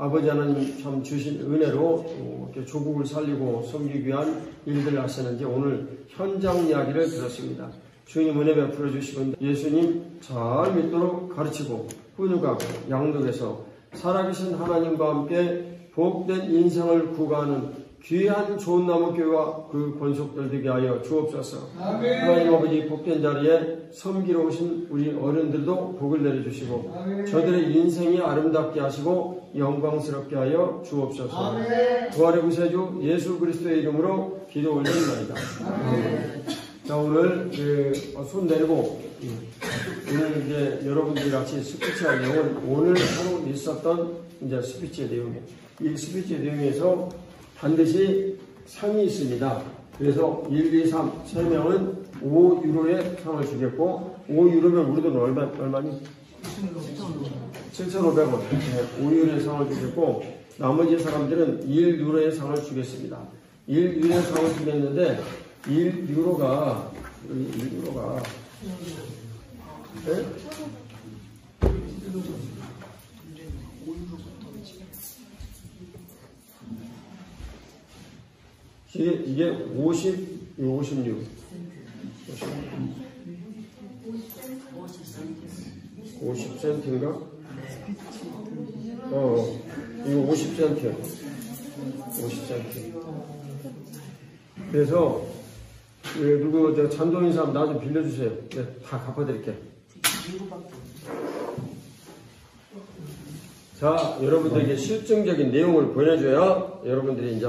아버지 하나님 참 주신 은혜로 이렇게 조국을 살리고 섬기기 위한 일들을 하시는지 오늘 현장 이야기를 들었습니다. 주님 은혜 베풀어 주시면 예수님 잘 믿도록 가르치고 훈육하고 양육해서 살아계신 하나님과 함께 복된 인생을 구가하는 귀한 좋은 나무 교회와 그 권속들 되게 하여 주옵소서. 아멘. 하나님 아버지 복된 자리에 섬기러 오신 우리 어른들도 복을 내려주시고 아멘. 저들의 인생이 아름답게 하시고 영광스럽게 하여 주옵소서. 아멘. 부활의 구세주 예수 그리스도의 이름으로 기도 올립니다. 자, 오늘 손 내리고 오늘 이제 여러분들이 같이 스피치 할 내용은 오늘 하루 있었던 이제 스피치의 내용이에요. 이 스피치의 내용에서 반드시 상이 있습니다. 그래서 1, 2, 3, 3명은 5유로의 상을 주겠고 5유로면 우리 돈 얼마니? 7,500원. 5유로의 상을 주겠고 나머지 사람들은 1유로의 상을 주겠습니다. 1유로의 상을 주겠는데 1유로가 네? 이게 56. $50인가? 이거 50센트. 50센트. 그래서, 누구, 잔돈인 사람 나 좀 빌려주세요. 네, 다 갚아드릴게. 자, 여러분들에게 실증적인 내용을 보내줘야 여러분들이 이제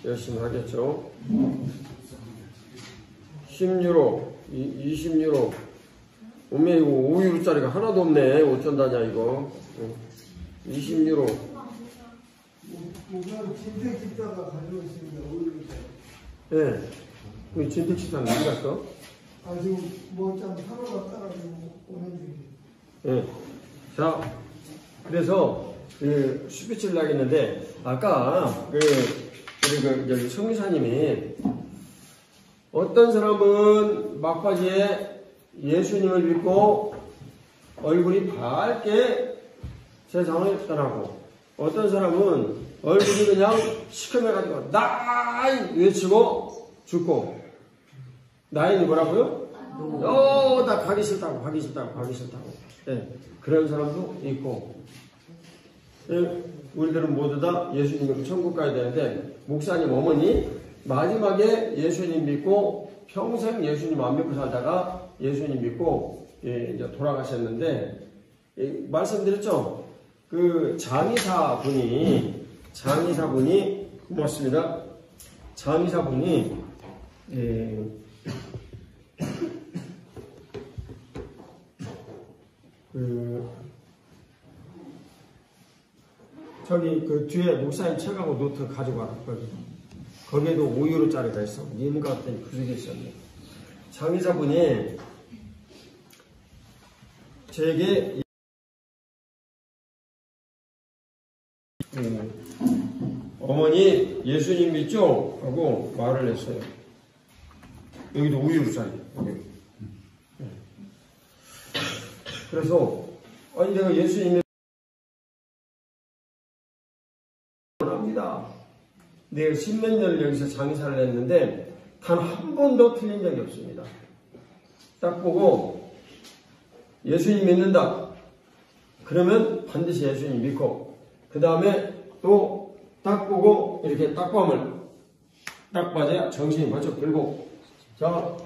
열심히 하겠죠. 10유로, 20유로. 오메, 이거 5유로짜리가 하나도 없네. 어쩐다냐, 이거. 20유로. 진택 집사가 가지고 있습니다. 5유로짜리. 네. 그 진택 집사는 어디 갔어? 아주 좀 사러 갔다가지고 오는 중이에요. 네. 자, 그래서, 스피치를 하겠는데, 아까, 우리 성기사님이 어떤 사람은 막바지에 예수님을 믿고 얼굴이 밝게 세상을 떠나고 어떤 사람은 얼굴이 그냥 시커매가지고 나인 외치고 죽고 나인이 뭐라고요? 나 가기 싫다고. 네, 그런 사람도 있고 우리들은 모두 다 예수님을 천국 가야 되는데 목사님 어머니 마지막에 예수님 믿고 평생 예수님 안 믿고 살다가 예수님 믿고 이제 돌아가셨는데 말씀드렸죠. 그 장의사분이 고맙습니다. 장의사분이 저기 그 뒤에 목사님 책하고 노트 가지고 왔거든요. 거기에도 5유로짜리가 있어. 님 같은 구석에 있었네. 장의사분이 제게 어머니 예수님 믿죠? 하고 말을 했어요. 여기도 5유로짜리. 그래서 아니 내가 예수님의 내가 10몇 년을 여기서 장의사를 했는데 단 한 번도 틀린 적이 없습니다. 딱 보고 예수님 믿는다. 그러면 반드시 예수님 믿고 그 다음에 또 딱 보고 이렇게 딱밤을 딱 맞아야 정신이 번쩍 들고 자,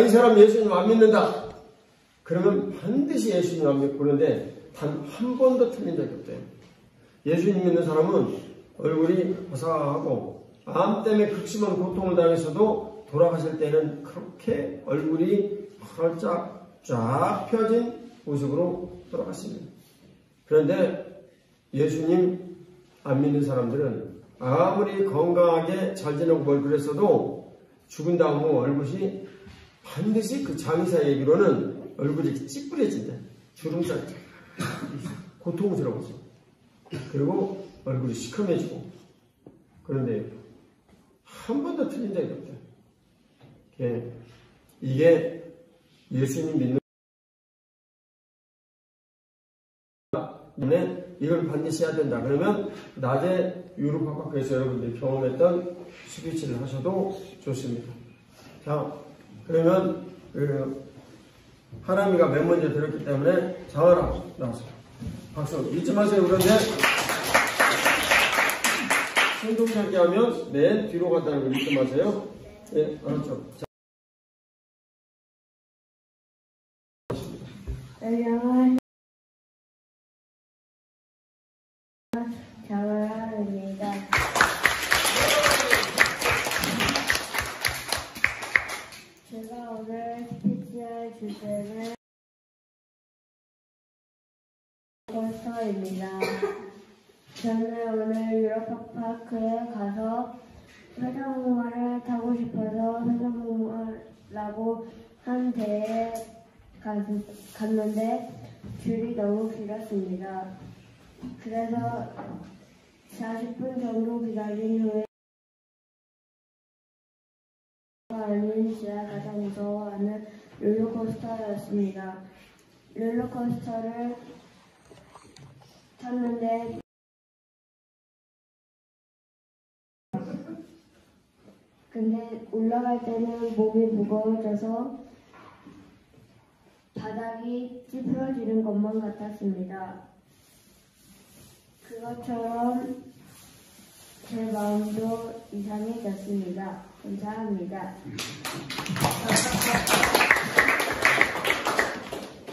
이 사람 예수님 안 믿는다. 그러면 반드시 예수님 안 믿고 그런데 단 한 번도 틀린 적이 없대요. 예수님 믿는 사람은 얼굴이 화사하고 암 때문에 극심한 고통을 당해서도 돌아가실 때는 그렇게 얼굴이 활짝 쫙 펴진 모습으로 돌아갔습니다. 그런데 예수님 안 믿는 사람들은 아무리 건강하게 잘 지내고 뭘 그랬어도 죽은 다음 후 얼굴이 반드시 그 장의사 얘기로는 얼굴이 찌푸려진다. 주름살 고통스러워서 그리고 얼굴이 시커매지고 그런데 한 번도 틀린 적이 없다. 이게 예수님 믿는 때문에 이걸 반드시 해야 된다. 그러면 낮에 유로파파크에서 여러분들이 경험했던 스피치를 하셔도 좋습니다. 자, 그러면 하람이가 맨 먼저 들었기 때문에 장하람 나와서 박수. 잊지 마세요. 그런데 성동찾기 하면 맨 뒤로 간다는 걸 잊지 마세요. 네, 알았죠? 안녕하세요. 장하람입니다. 제가 오늘 스피치할 주제는 몬스터입니다. 저는 오늘 유로파파크에 가서 회전목마를 타고 싶어서 회전목마라고 한 데에 갔는데 줄이 너무 길었습니다. 그래서 40분 정도 기다린 후에 아닌 제가 가장 무서워하는 롤러코스터였습니다. 롤러코스터를 탔는데 근데 올라갈 때는 몸이 무거워져서 바닥이 찌푸러지는 것만 같았습니다. 그것처럼 제 마음도 이상해졌습니다. 감사합니다.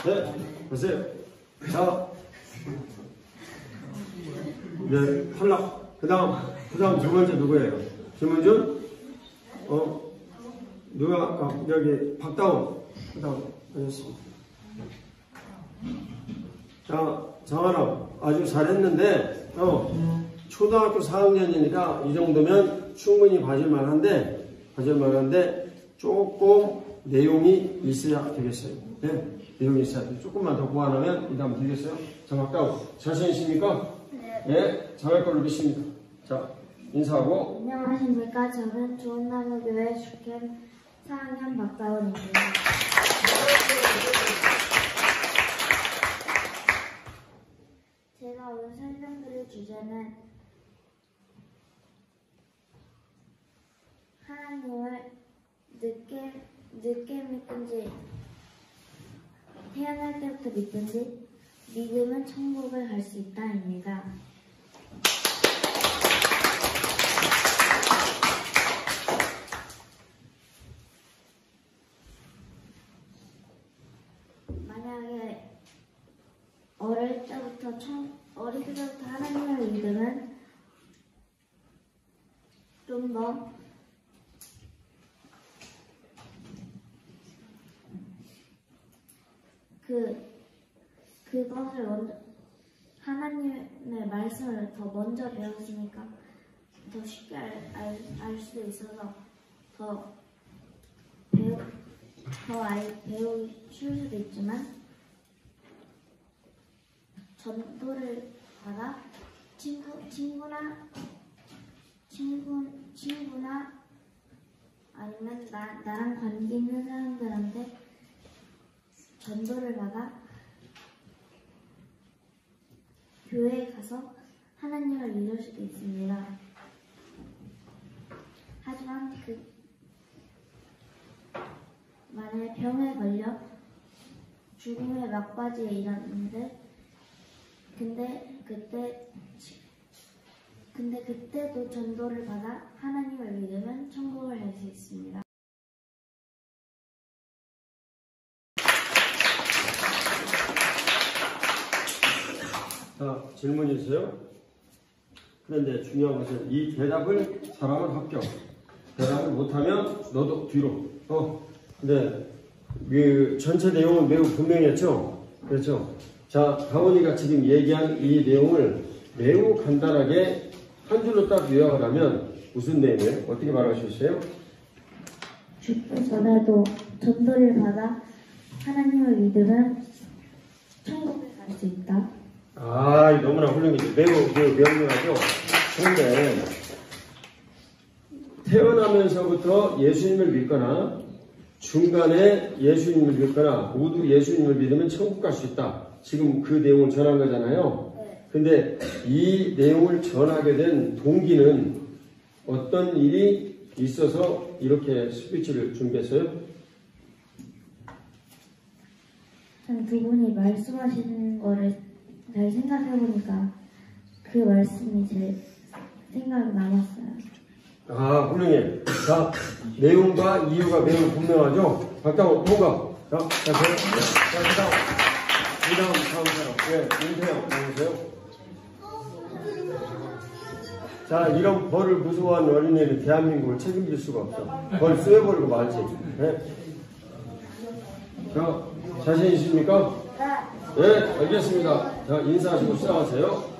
네, 보세요. 자, 네, 탈락. 그 다음 두 번째 누구예요? 김은준? 누가, 여기, 박다운. 그 다음, 알겠습니다. 자, 장하람. 아주 잘했는데, 초등학교 4학년이니까 이 정도면 충분히 봐줄만 한데, 조금 내용이 있어야 되겠어요. 네, 내용이 있어야 돼요. 조금만 더 보완하면 이 다음 되겠어요? 자, 박다운. 자신 있습니까? 네. 예, 잘할 걸로 믿습니다. 자, 인사하고. 안녕하십니까. 저는 좋은나무교회 주캠 4학년 박다운입니다. 제가 오늘 설명드릴 주제는 하나님을 늦게 믿든지 태어날 때부터 믿든지 믿으면 천국을 갈 수 있다입니다. 만약에 어릴 때부터 하나님을 믿으면 좀 더 그것을 먼저 하나님의 말씀을 더 먼저 배웠으니까 더 쉽게 알 수 있어서 더 배우기 쉬울 수도 있지만 전도를 받아 친구나 아니면 나랑 관계 있는 사람들한테 전도를 받아 교회에 가서 하나님을 믿을 수도 있습니다. 하지만 만약에 병에 걸려 죽음의 막바지에 이르는데 근데 그때도 전도를 받아 하나님을 믿으면 천국을 갈 수 있습니다. 자, 질문이 있어요? 그런데 중요한 것은 이 대답을 사람은 합격. 대답을 못하면 너도 뒤로. 근데 그 전체 내용은 매우 분명했죠? 그렇죠? 자, 강원이가 지금 얘기한 이 내용을 매우 간단하게 한 줄로 딱 요약을 하면 무슨 내용이에요? 어떻게 말할 수 있어요? 죽기 전에도 전도를 받아 하나님을 믿으면 천국에 갈 수 있다. 너무나 훌륭해요. 매우 명료하죠? 그런데 태어나면서부터 예수님을 믿거나 중간에 예수님을 믿거나 모두 예수님을 믿으면 천국 갈 수 있다. 지금 그 내용을 전한 거잖아요. 네. 근데 이 내용을 전하게 된 동기는 어떤 일이 있어서 이렇게 스피치를 준비했어요? 전 두 분이 말씀하시는 거를 잘 생각해보니까 그 말씀이 제 생각에 남았어요. 아, 훌륭해. 자, 내용과 이유가 매우 분명하죠? 박다운, 통과. 자, 그 다음 사람. 네, 윤세영, 나오세요. 자, 이런 벌을 무서워하는 어린이는 대한민국을 책임질 수가 없어. 벌 쏘여버리고 말지. 네. 자, 자신 있습니까? 네, 알겠습니다. 자, 인사하시고 시작하세요.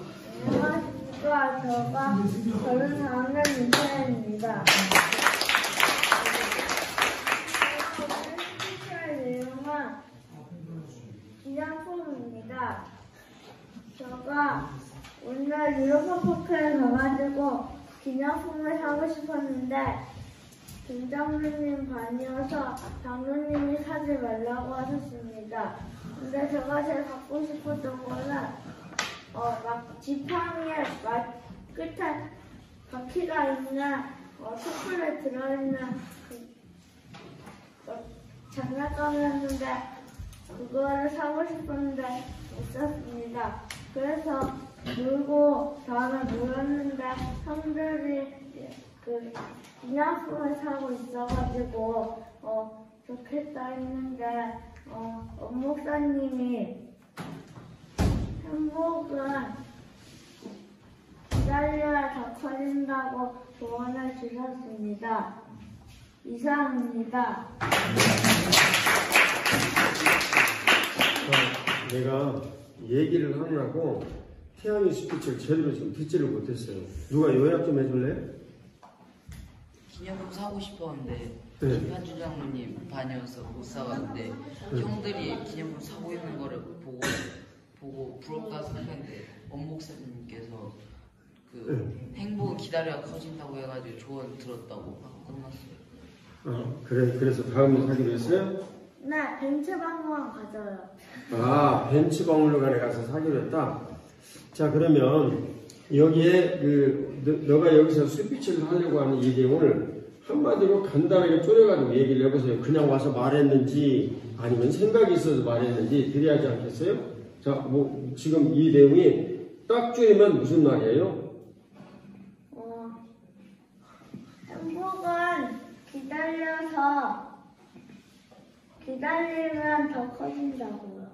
저는 4학년 윤세영입니다. 오늘 내용은 기념품입니다. 제가 오늘 유로파파크에 가가지고 기념품을 사고 싶었는데 김장로님 반이어서 장로님이 사지 말라고 하셨습니다. 근데 제가 제일 갖고 싶었던 거는 막 지팡이에 끝에 바퀴가 있는 초콜릿 들어있는 장난감이었는데 그거를 사고 싶었는데 못 샀습니다. 그래서 놀고 다음에 모였는데 사람들이 그 기념품을 사고 있어가지고 좋겠다 했는데 목사님이 행복은 기다려야 더 커진다고 조언을 주셨습니다. 이상입니다. 내가 얘기를 하느라고 태양의 스피치를 제대로 지금 듣지를 못했어요. 누가 요약 좀 해줄래? 기념품 사고 싶었는데 네. 김한주 장로님 반이어서 못 사갔는데 형들이 기념품 사고 있는 거를 보고 부럽다 생각했는데 엄목사님께서 행복은 기다려야 커진다고 해가지고 조언 들었다고 하고 끝났어요. 그래, 그래서 다음에 하기로 했어요? 네, 벤츠박물관 가져요. 아, 벤츠박물관에 가서 사기로 했다? 자, 그러면 여기에 너가 여기서 스피치를 하려고 하는 이 내용을 한마디로 간단하게 쪼려가지고 얘기를 해보세요. 그냥 와서 말했는지 아니면 생각이 있어서 말했는지 드려야지 않겠어요? 자, 뭐 지금 이 내용이 딱 줄이면 무슨 말이에요? 행복은 기다리면 더 커진다고요.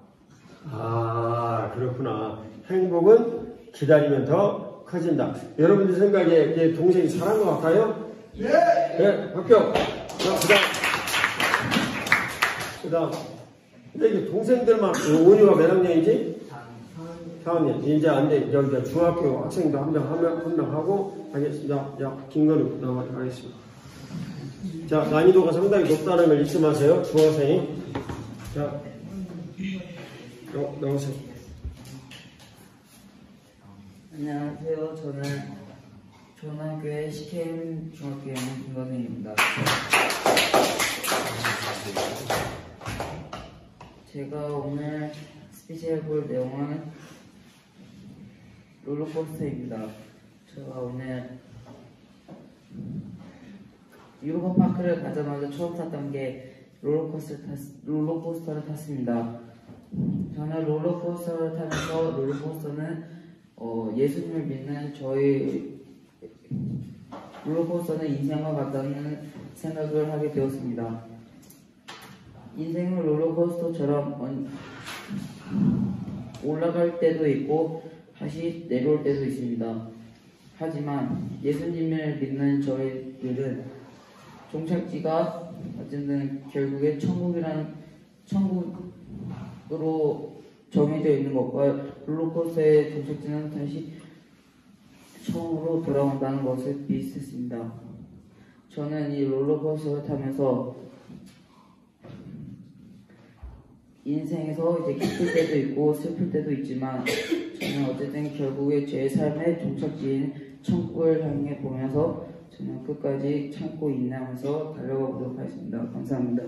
아, 그렇구나. 행복은 기다리면 더 커진다. 여러분들 생각에 내 동생이 잘한 것 같아요? 네. 네, 합격. 자, 그 다음. 근데 이게 동생들만, 온유가 몇 학년이지? 4학년. 이제 안 돼. 여기 중학교 학생도 한 명 하고, 하겠습니다. 야, 김건우 나와서 하겠습니다. 자, 난이도가 상당히 높다는 걸 잊지 마세요. 중학생이. 자, 나오세요. 안녕하세요. 저는 조남교회 CKM 중학교 2학년 김건우입니다. 제가 오늘 스피치 해볼 내용은 롤러코스터입니다. 제가 오늘 유로파파크를 가자마자 처음 탔던 게 롤러코스터를 탔습니다. 저는 롤러코스터를 타면서 롤러코스터는 예수님을 믿는 롤러코스터는 인생과 같다는 생각을 하게 되었습니다. 인생은 롤러코스터처럼 올라갈 때도 있고 다시 내려올 때도 있습니다. 하지만 예수님을 믿는 저희들은 종착지가 어쨌든 결국에 천국으로 정해져 있는 것과 롤러코스터의 종착지는 다시 처음으로 돌아온다는 것을 비슷했습니다. 저는 이 롤러코스터를 타면서 인생에서 이제 기쁠 때도 있고 슬플 때도 있지만 저는 어쨌든 결국에 제 삶의 종착지인 천국을 향해 보면서 저는 끝까지 참고 인내하면서 달려가 보도록 하겠습니다. 감사합니다.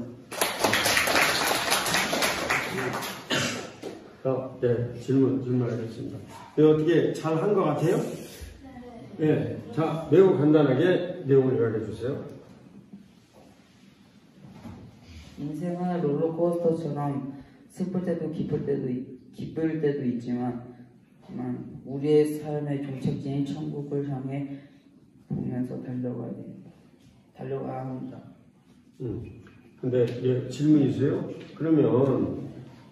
네, 질문하겠습니다. 어떻게 잘 한 것 같아요? 네. 자, 매우 간단하게 내용을 요약해 주세요. 인생은 롤러코스터처럼 슬플 때도 기쁠 때도 있지만 우리의 삶의 종착지인 천국을 향해 보면서 달려가야 합니다. 근데 예, 질문이 있어요? 그러면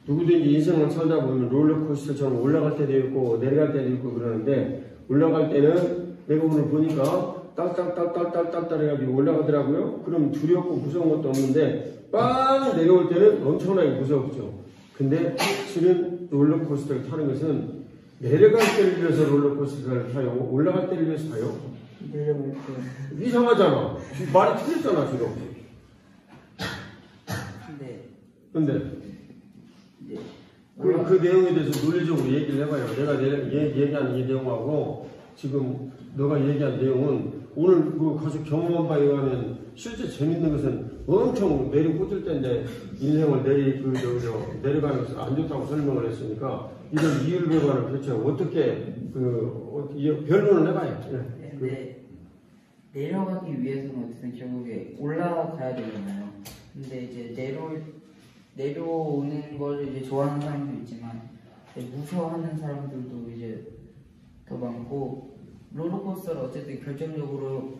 누구든지 인생을 살다 보면 롤러코스터처럼 올라갈 때도 있고 내려갈 때도 있고 그러는데 올라갈 때는 내가 오늘 보니까 딸딸딸딸딸딸 해가지고 올라가더라고요. 그럼 두렵고 무서운 것도 없는데 빵 내려올 때는 엄청나게 무섭죠. 근데 실은 롤러코스터를 타는 것은 내려갈 때를 위해서 롤러코스터를 타요? 올라갈 때를 위해서 타요? 내려갈 때. 이상하잖아. 말이 틀렸잖아 지금. 근데 그 내용에 대해서 논리적으로 얘기를 해봐요. 내가 얘기하는 이 내용하고 지금 너가 얘기한 내용은 오늘 그 가서 경험한 바에 의하면 실제 재밌는 것은 엄청 내리꽂을 때인데 인생을 내려가는 것은 안 좋다고 설명을 했으니까 이런 이율배반을 대체 어떻게 변론을 해봐요. 근데 내려가기 위해서는 어쨌든 결국에 올라가야 되잖아요. 근데 이제 내려오는 걸 이제 좋아하는 사람도 있지만 무서워하는 사람들도 이제 더 많고 롤러코스터를 어쨌든 결정적으로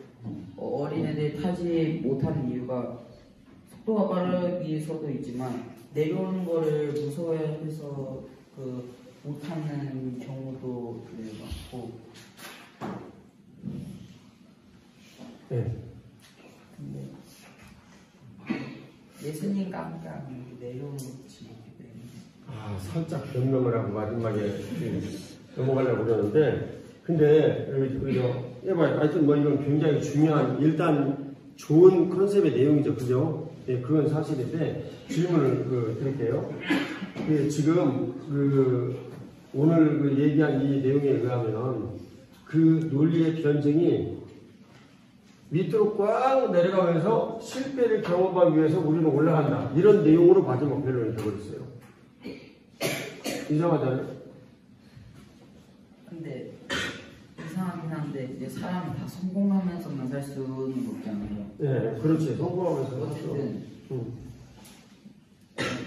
어린애들이 타지 못하는 이유가 속도가 빠르기서도 있지만 내려오는 거를 무서워해서 못하는 경우도 많고. 네. 근데 예수님 깜깜 내려오는 것이 있기 때문에. 살짝 변명을 하고 마지막에 넘어가려고 그러는데 근데 해봐요. 하여튼 이건 굉장히 중요한 일단 좋은 컨셉의 내용이죠, 그죠? 네, 그건 사실인데 질문을 드릴게요. 지금 오늘 얘기한 이 내용에 의하면 그 논리의 변증이 밑으로 꽉 내려가면서 실패를 경험하기 위해서 우리는 올라간다. 이런 내용으로 마지막 변론이 되어버렸어요. 이상하잖아요? 근데 이상하긴 한데 이제 사람이 다 성공하면서만 살 수는 없잖아요. 네, 그렇지. 성공하면서 어쨌든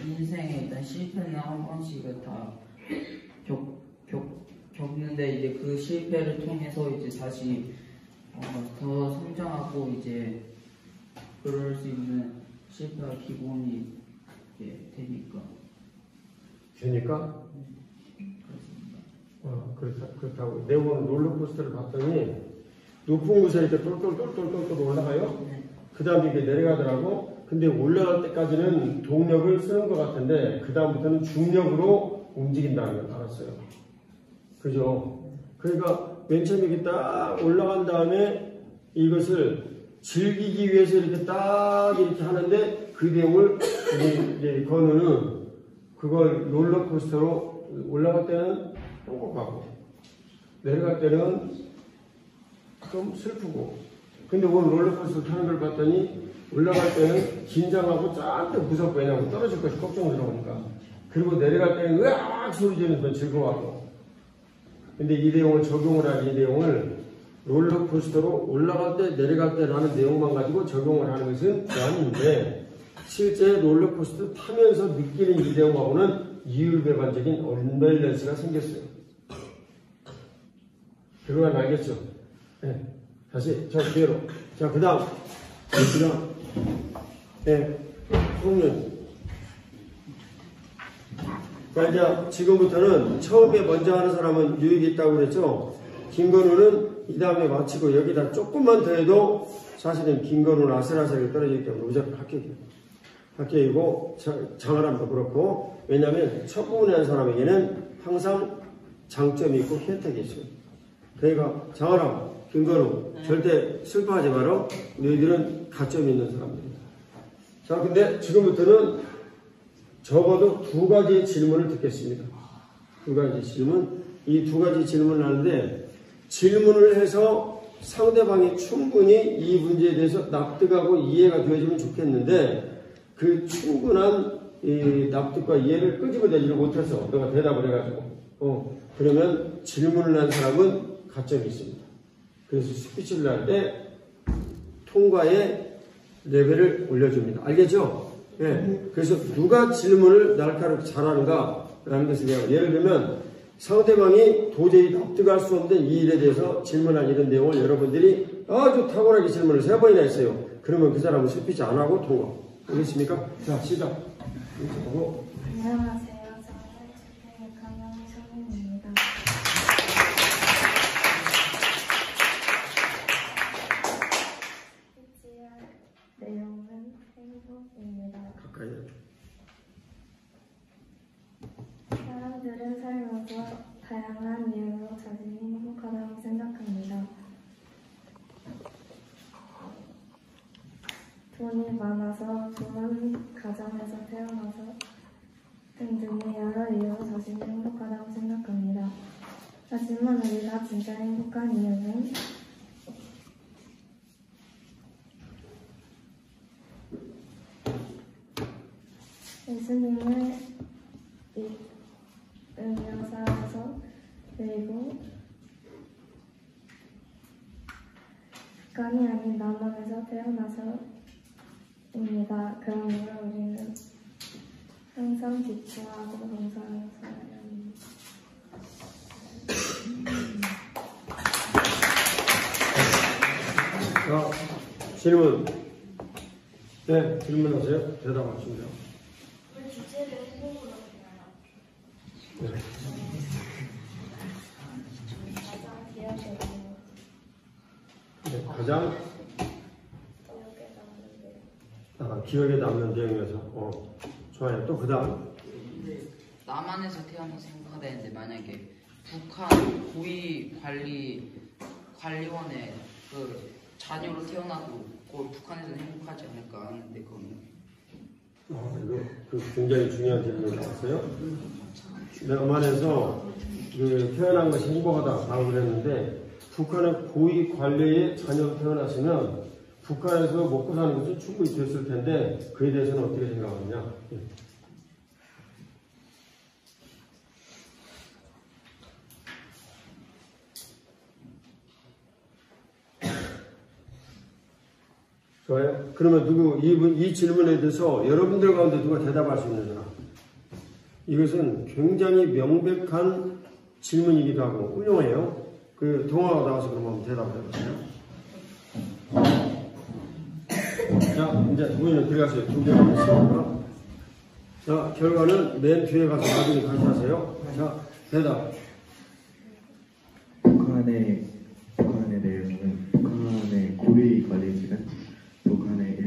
인생에 일단 실패는 한 번씩은 다 겪는데 이제 그 실패를 통해서 이제 다시 더 성장하고 이제 그럴 수 있는 실패가 기본이 되니까. 그렇다고. 내가 오늘 롤러코스터를 봤더니 높은 곳에 이렇게 똘똘똘똘똘 올라가요. 그 다음에 이게 내려가더라고. 근데 올라갈 때까지는 동력을 쓰는 것 같은데 그 다음부터는 중력으로 움직인다는 걸 알았어요. 그죠? 그러니까 맨 처음에 이렇게 딱 올라간 다음에 이것을 즐기기 위해서 이렇게 딱 이렇게 하는데 그 내용을 이제 건우는 그걸 롤러코스터로 올라갈 때는 행복하고 내려갈 때는 좀 슬프고. 근데 오늘 롤러코스터 타는 걸 봤더니 올라갈 때는 긴장하고 짠뜩 무섭고 왜냐면 떨어질 것이 걱정스러우니까. 그리고 내려갈 때는 으악 소리 지르면서 즐거워하고. 근데 이 내용을 적용을 한 이 내용을 롤러코스터로 올라갈 때 내려갈 때라는 내용만 가지고 적용을 하는 것은 아닌데 실제 롤러코스터 타면서 느끼는 이 내용하고는 이율배반적인 언밸런스가 생겼어요. 그건 알겠죠? 네. 다시 저 그대로. 자, 그 다음 네, 송윤. 자, 이제 지금부터는 처음에 먼저 하는 사람은 유익이 있다고 그랬죠? 김건우는 이 다음에 마치고 여기다 조금만 더 해도 사실은 김건우는 아슬아슬하게 떨어지기 때문에 무조건 합격이고 장하람도 그렇고. 왜냐하면 첫 부분에 한 사람에게는 항상 장점이 있고 혜택이 있어요. 그러니까 장하람, 김건우 절대 슬퍼하지 마라. 너희들은 가점이 있는 사람들이다. 자, 근데 지금부터는 적어도 두 가지의 질문을 듣겠습니다. 두 가지 질문. 이 두 가지 질문을 하는데 질문을 해서 상대방이 충분히 이 문제에 대해서 납득하고 이해가 되어지면 좋겠는데 그 충분한 이 납득과 이해를 끄집어내지를 못해서 너가 대답을 해가지고 그러면 질문을 한 사람은 가점이 있습니다. 그래서 스피치를 할 때 통과의 레벨을 올려줍니다. 알겠죠? 예. 그래서 누가 질문을 날카롭게 잘하는가 라는 것을 예를 들면 상대방이 도저히 납득할 수 없는 이 일에 대해서 질문한 이런 내용을 여러분들이 아주 탁월하게 질문을 3번이나 했어요. 그러면 그 사람은 스피치 안 하고 통과. 알겠습니까? 자, 시작. 하고. 안녕하세요. 저는 강영희 선생님입니다. 스피치할 내용은 행복입니다. 가까이. 사람들은 살면서 다양한 이유로 자신이 행복하다고 생각합니다. 돈이 많아서 좋은 가정에서 태어나서 등등의 여러 이유로 자신이 행복하다고 생각합니다. 하지만 우리가 진짜 행복한 이유는 예수님을 믿으며 살아서 그리고 북한이 아닌 남한에서 태어나서입니다. 그러므로 우리는 항상 기초하고 봉사하며 살아야 합니다. 자, 질문. 네, 질문하세요. 대답하십니다. 왜 주제를 행복으로 해요? 네. 가장 기억에 남는 네, 가장 기억에 남는 기억에 남는 내용이어서 좋아요. 또 그 다음. 남한에서 태어나서 행복하다는데 만약에 북한 고위 관리원의 그 자녀로 태어나도 그 북한에서는 행복하지 않을까 하는데 그거는 이거 굉장히 중요한 질문을 나왔어요. 남한에서 태어난 것이 행복하다라고 그랬는데 북한의 고위 관리의 자녀로 태어났으면 북한에서 먹고 사는 것은 충분히 됐을 텐데 그에 대해서는 어떻게 생각하느냐? 좋아요. 그러면 이 질문에 대해서 여러분들 가운데 누가 대답할 수 있는 사람? 이것은 굉장히 명백한 질문이기도 하고 훌륭해요. 그 동화가 나와서 그럼 한번 대답을 해보세요. 자, 이제 문을 들어가세요. 준비하고 있습니다. 자, 결과는 맨 뒤에 가서 나중에 다시 하세요. 자, 대답. 북한의 내용은 북한의 고위 관리직은 북한의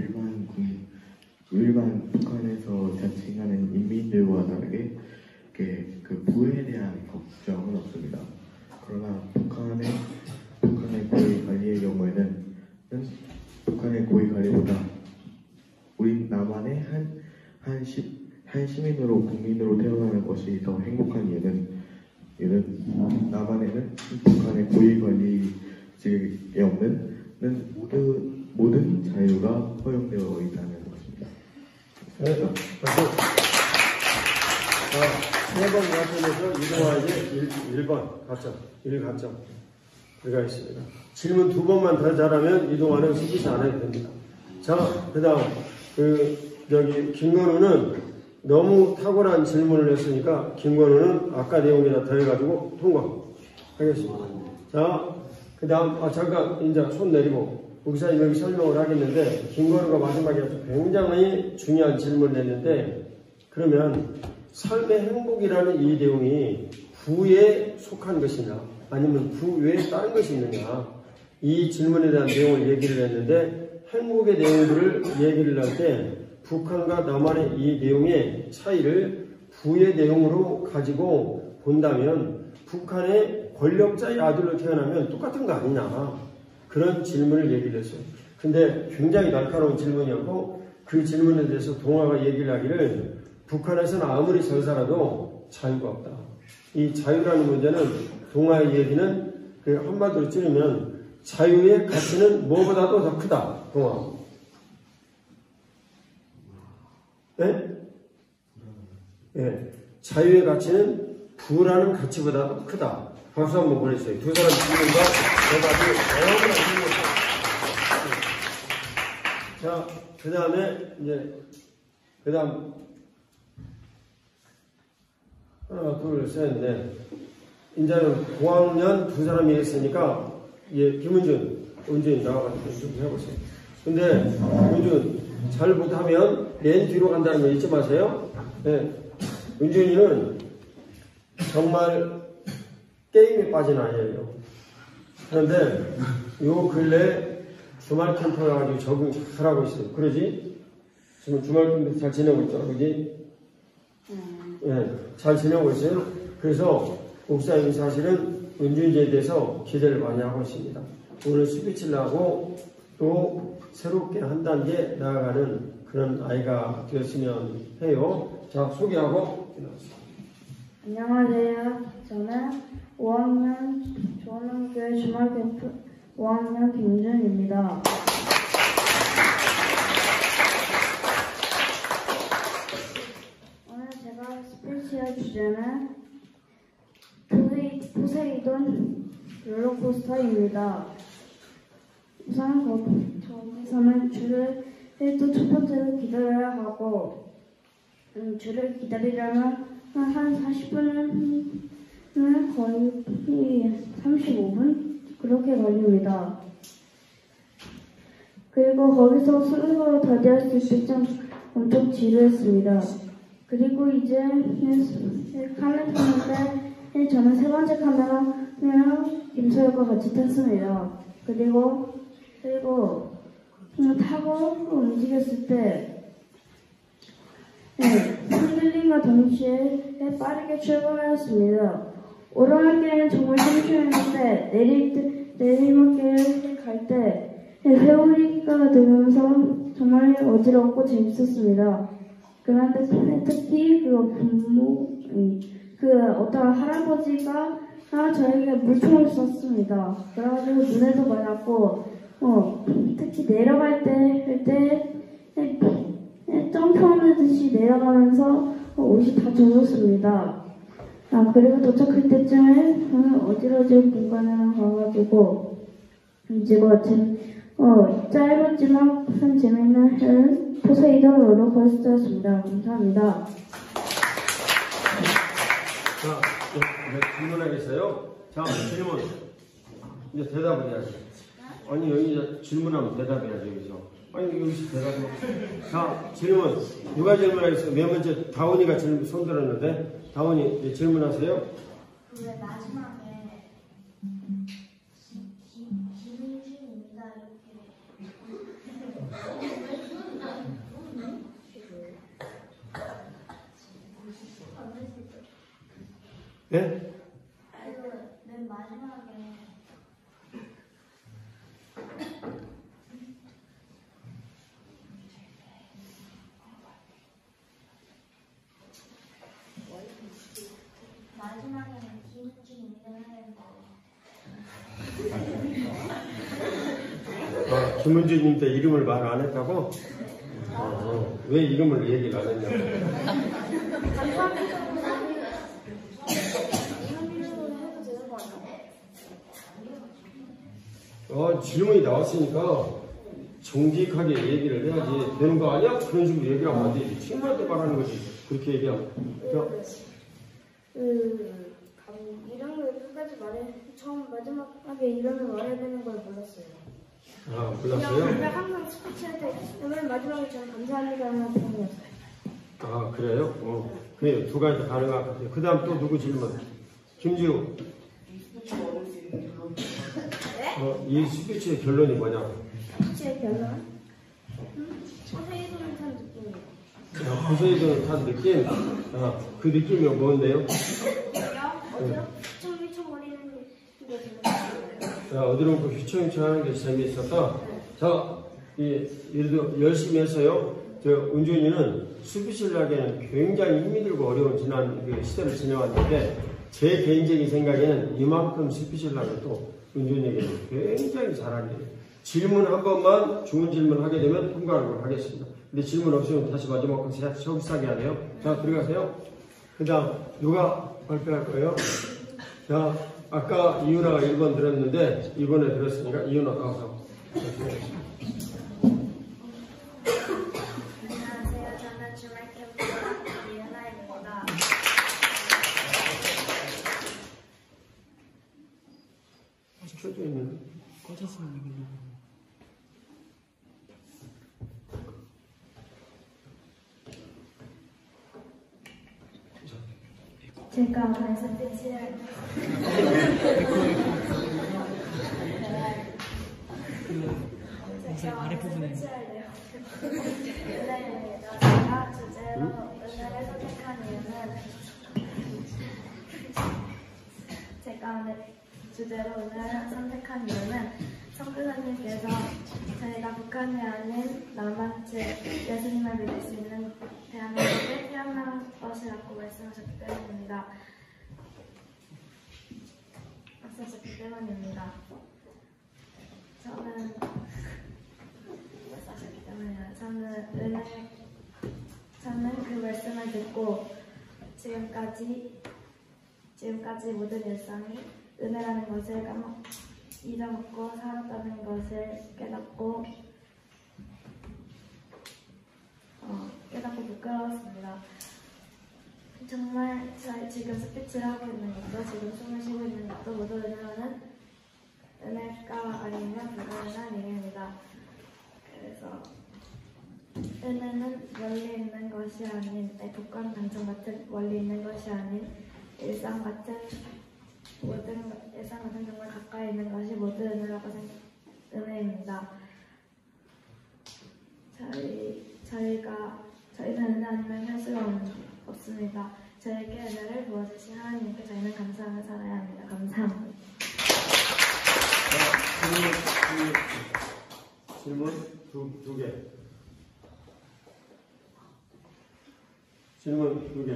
일반 북한에서 자칭하는 인민들과 다르게 그 부에 대한 걱정은 없습니다. 그러나 북한의 고위 관리의 경우에는 북한의 고위 관리보다 우리 남한의 한 시민으로 국민으로 태어나는 것이 더 행복한 이유는 남한에는 북한의 고위 관리직에 없는 모든 자유가 허용되어 있다는 것입니다. 네, 박수. 자, 3번 가점에서 이동화에게 1번 가점, 1가점 들어가 있습니다. 질문 2번만 더 잘하면 이동화는 스피치 안 해도 됩니다. 자, 그 다음, 김건우는 너무 탁월한 질문을 했으니까 김건우는 아까 내용에다 더해가지고 통과하겠습니다. 자, 그 다음, 잠깐, 이제 손 내리고, 목사님 여기 설명을 하겠는데, 김건우가 마지막에 아주 굉장히 중요한 질문을 했는데, 그러면 삶의 행복이라는 이 내용이 부에 속한 것이냐, 아니면 부 외에 다른 것이 있느냐, 이 질문에 대한 내용을 얘기를 했는데, 행복의 내용들을 얘기를 할 때, 북한과 남한의 이 내용의 차이를 부의 내용으로 가지고 본다면, 북한의 권력자의 아들로 태어나면 똑같은 거 아니냐. 그런 질문을 얘기를 했어요. 근데 굉장히 날카로운 질문이었고 그 질문에 대해서 동화가 얘기를 하기를 북한에서는 아무리 잘 살아도 자유가 없다. 이 자유라는 문제는 동화의 얘기는 한마디로 찌르면 자유의 가치는 뭐보다도 더 크다. 동화. 네? 네. 자유의 가치는 부라는 가치보다 크다. 박수 한번 보내주세요. 두 사람 질문과 대답이 너무나 중요합니다. 자, 그 다음에 이제 그 다음 하나, 둘, 셋, 넷. 이제는 고학년 두 사람이 했으니까 예, 김은준, 은준이 나와가지고 좀 해보세요. 근데 은준 잘 못하면 맨 뒤로 간다는 거 잊지 마세요. 네. 은준이는 정말 게임에 빠진 아이예요. 그런데 요 근래 주말 캠프를 가지고 적응 잘 하고 있어요. 그러지? 지금 주말 캠프 잘 지내고 있죠, 그지? 예, 잘 지내고 있어요. 그래서 목사님이 사실은 은준이에 대해서 기대를 많이 하고 있습니다. 오늘 스피치를 하고 또 새롭게 한 단계 나아가는 그런 아이가 되었으면 해요. 자, 소개하고 안녕하세요. 저는 5학년 조원교회 주말캠프 5학년 김준입니다. 오늘 제가 스피치할 주제는 포세이돈 롤러코스터입니다. 우선 저기서는 줄을 또 첫 번째로 기다려야 하고 줄을 기다리려면 한 40분은 거의 35분 그렇게 걸립니다. 그리고 거기서 순서로 다리할 수 있을 점 엄청 지루했습니다. 그리고 이제 카메라 타는데 저는 세 번째 카메라랑 김서열과 같이 탔습니다. 그리고 타고 움직였을 때 흔들림과 동시에 빠르게 출발하였습니다. 오르막길은 정말 심심했는데 내리막길을 갈 때 회오리가 들면서 정말 어지럽고 재밌었습니다. 그런데 특히 어떤 할아버지가 저에게 물총을 쐈습니다. 그래가지고 눈에도 맞았고 특히 내려갈 때 점프하듯이 내려가면서 옷이 다 젖었습니다. 그리고 도착할 때쯤에 어지러질 공간에 가가지고 이제 짧았지만 큰 재미있는 포세이돈 롤러코스터였습니다. 감사합니다. 자, 질문하겠어요? 자, 질문. 이제 대답을 해야지. 아니, 여기 질문하면 대답해야지, 여기서. 아니, 여기서 대답을. 자, 질문. 누가 질문하겠어요? 맨 먼저 다운이가 손 들었는데, 다운이 질문하세요? 왜 마지막에 김은준입니다 이렇게 네? 맨 마지막에 마지막에는 김은준입니다 했는데 김은주님 때 이름을 말 안 했다고? 왜 이름을 얘기를 안 했냐고. 질문이 나왔으니까 정직하게 얘기를 해야지 되는 거 아니야? 그런 식으로 얘기를 하면 안 되지. 친구한테 말하는 거지. 그렇게 얘기하면. 이름을 끝까지 마지막에 이름을 말해야 되는 걸 몰랐어요. 몰랐어요? 그냥 항상 스피치할 때 맨 마지막에 저는 감사합니다 하는 편이었어요. 그래요? 그래요. 두 가지 가능한 것 같아요. 그 다음 또 누구 질문? 김지우. 이 스피치의 결론이 뭐냐? 스피치의 결론? 포세이돈을 탄 느낌이에요. 포세이돈을 탄 느낌? 그 느낌이 뭔데요? 휘청휘청거리는 게 재밌어요. 어디론가 휘청휘청하는 게 재미있었다? 자, 예를 들어 열심히 해서요. 은준이는 스피치를 하기에는 굉장히 힘이 들고 어려운 시대를 지내왔는데 제 개인적인 생각에는 이만큼 스피치를 하면 또 은준이에게는 굉장히 잘하는 일이에요. 질문 한 번만 좋은 질문 하게 되면 통과를 하겠습니다. 근데 질문 없으면 다시 마지막 건 시작해야 돼요. 자, 들어가세요. 그 다음 누가 발표할 거예요. 자, 아까 이윤아가 1번 들었는데, 이번에 들었으니까 이윤아 가서. 안녕하세요. 저는 주말 캠프 이윤아입니다. 켜져 있는, 꺼졌으면 되겠네. 제가 오늘 스피치를 아랫부분에 제가 주제로 은혜를 선택한 이유는 성교사님께서 저희가 북한이 아닌 남한즉 예수님을 믿을 수 있는 대한민국에 태어난 것이라고 말씀하셨기 때문입니다. 저는 그 말씀을 듣고 지금까지 모든 일상이 은혜라는 것을 잊어먹고 살았다는 것을 깨닫고 부끄러웠습니다. 정말 지금 스피치를 하고 있는 것도 지금 숨을 쉬고 있는 것도 모두 은혜라는 은혜가 아니면 불가능한 일입니다. 그래서 은혜는 멀리 있는 것이 아닌 복권 당첨 같은 멀리 있는 것이 아닌 일상 같은 정말 가까이 있는 것이 모두 은혜입니다. 저희는 은혜 아니면 할 수가 없습니다. 저에게 은혜를 부어주신 하나님께 저희는 감사하며 살아야 합니다. 감사합니다. 질문 두 개. 질문 두 개.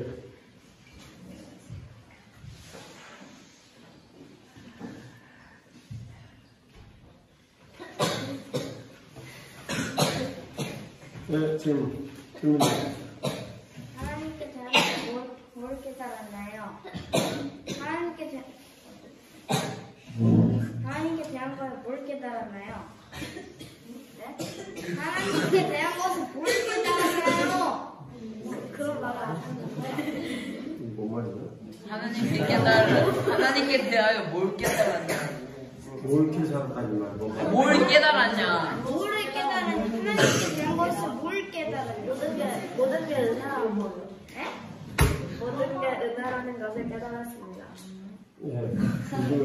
네, 질문. 하나님께 대한 걸 뭘 깨달았나요? 하나님께 대한 걸 뭘 깨달았나요? 네? 하나님께 대한 것을 뭘 깨달았나요? 그런 말을 안 하는데. 뭔 말이야? 하나님께 대하여 뭘 깨달았냐? 뭘 깨달았다니 말고. 뭘 깨달았냐? 뭐를 깨달았냐? 하나님께 대한 것을 뭘 깨달았냐? 모든 게 은혜라는 거죠. 네? 모든 게 은혜라는 것을 깨달았습니다. 예, 모든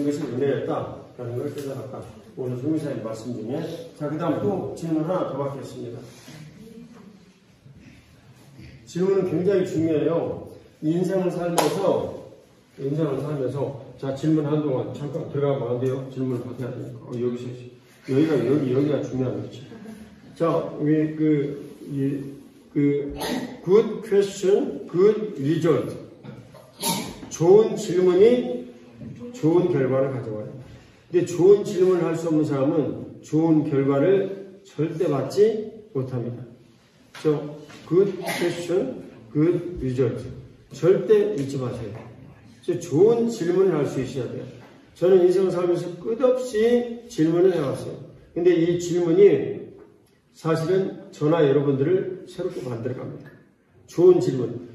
것이 은혜였다라는 걸 깨달았다. 오늘 성교사님 말씀 중에. 자, 그 다음 또 질문 하나 더 받겠습니다. 질문은 굉장히 중요해요. 인생을 살면서, 자, 질문 한동안 잠깐 들어가면 안 돼요? 질문을 받아야 되니까. 여기가 중요한 거지. 자, 우리 good question, good result. 좋은 질문이 좋은 결과를 가져와요. 근데 좋은 질문을 할 수 없는 사람은 좋은 결과를 절대 받지 못합니다. good question, good result. 절대 잊지 마세요. 좋은 질문을 할 수 있어야 돼요. 저는 인생을 살면서 끝없이 질문을 해왔어요. 근데 이 질문이 사실은 저나 여러분들을 새롭게 만들어갑니다. 좋은 질문.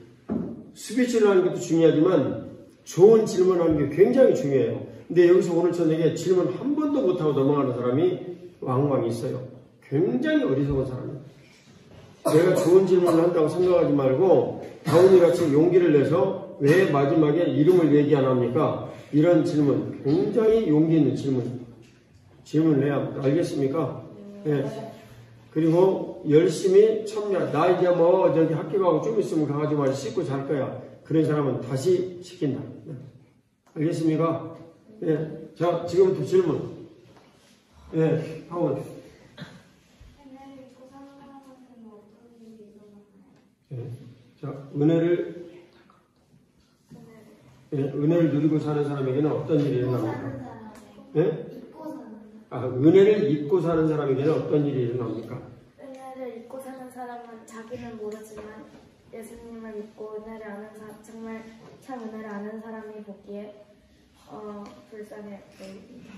스피치를 하는 것도 중요하지만 좋은 질문하는 게 굉장히 중요해요. 근데 여기서 오늘 저녁에 질문 한 번도 못하고 넘어가는 사람이 왕왕 있어요. 굉장히 어리석은 사람이에요. 내가 좋은 질문을 한다고 생각하지 말고 다운이 같이 용기를 내서 왜 마지막에 이름을 얘기 안 합니까? 이런 질문, 굉장히 용기 있는 질문을 해야 합니다. 알겠습니까? 네. 그리고 열심히 참여. 나 이제 저기 학교 가고 좀 있으면 가가지고 말 씻고 잘 거야. 그런 사람은 다시 시킨다. 네. 알겠습니까? 네. 자, 지금부터 질문. 네, 하원. 네. 자, 은혜를 누리고 사는 사람에게는 어떤 일이 일어납니까? 네? 은혜를 잊고 사는 사람에게는 어떤 일이 일어납니까? 은혜를 잊고 사는 사람은 자기는 모르지만 예수님을 믿고 은혜를 아는 정말 참 은혜를 아는 사람이 보기에 불쌍해 보입니다.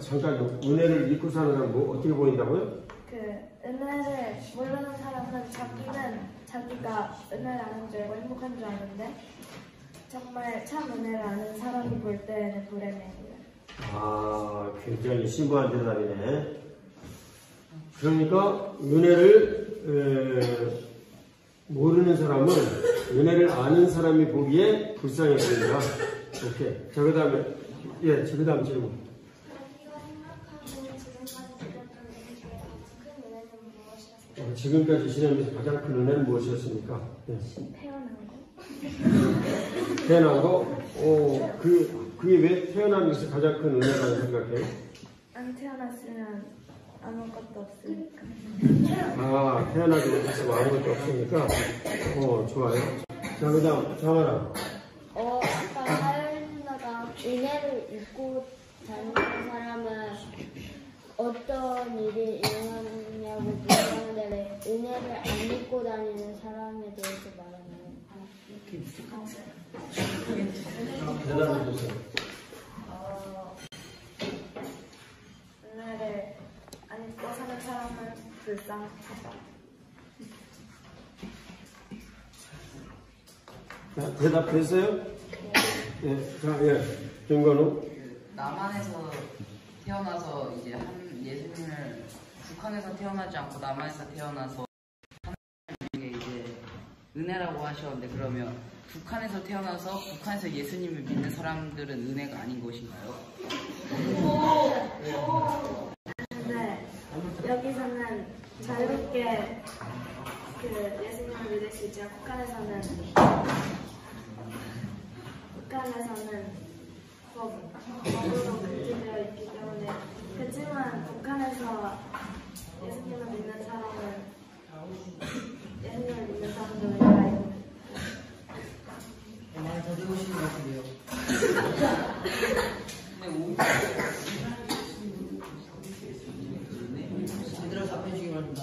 잠깐요. 은혜를 믿고 사는 사람 뭐 어떻게 보인다고요? 그 은혜를 모르는 사람은 자기가 은혜를 아는 줄 알고 행복한 줄 아는데 정말 참 은혜를 아는 사람이 볼 때는 불행해요. 아, 굉장히 심오한 대답이네. 그러니까 은혜를 모르는 사람은 은혜를 아는 사람이 보기에 불쌍해 보인다. 오케이. 자, 그 다음에 그 다음 질문. 지금까지 지내면서 가장 큰 은혜는 무엇이었습니까? 네. 태어난 거? 그게 왜 태어나면서 가장 큰 은혜라고 생각해요? 안 태어났으면 아무것도 없으니까. 아, 태어나지 못해서 아무것도 없으니까. 좋아요. 자, 그 다음, 장하라. 아까 하연 누나가 은혜를 잊고 다니는 사람은 어떤 일이 일어나냐고 물어봤는데 은혜를 안 믿고 다니는 사람에 대해서 말하나요? 대답해주세요. 은혜를 안 믿고 사는 사람은 불쌍하다. 자, 대답됐어요? 네. 자, 김건우. 남한에서 태어나서 이제 예수님을 북한에서 태어나지 않고 남한에서 태어나서 하나님께 이제 은혜라고 하셨는데 그러면 북한에서 태어나서 북한에서 예수님을 믿는 사람들은 은혜가 아닌 것인가요? 네, 여기서는 자유롭게 예수님을 믿을 수 있지만 북한에서는 법으로 금지되어 있기 때문에 그렇지만 북한에서 예수님을 믿는 사람들은 은혜가 있는 말 더듬으시는 것 같은데요. 제대로 답해주기 바랍니다.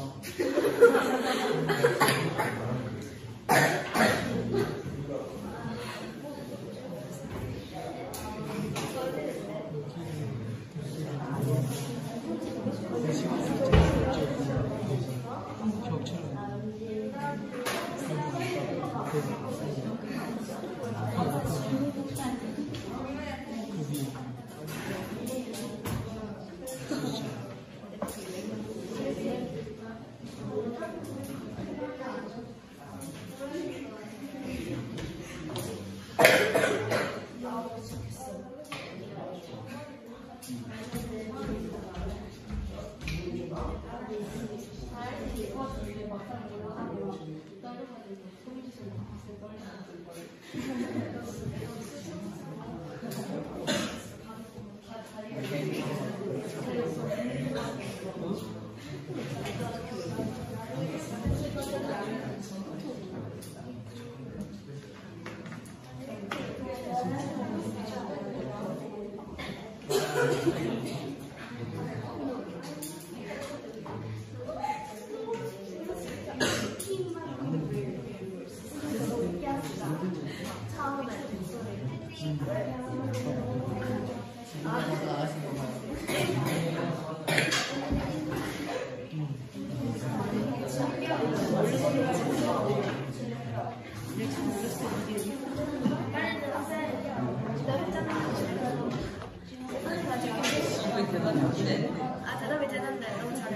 대답이 되는데 너무 잘해.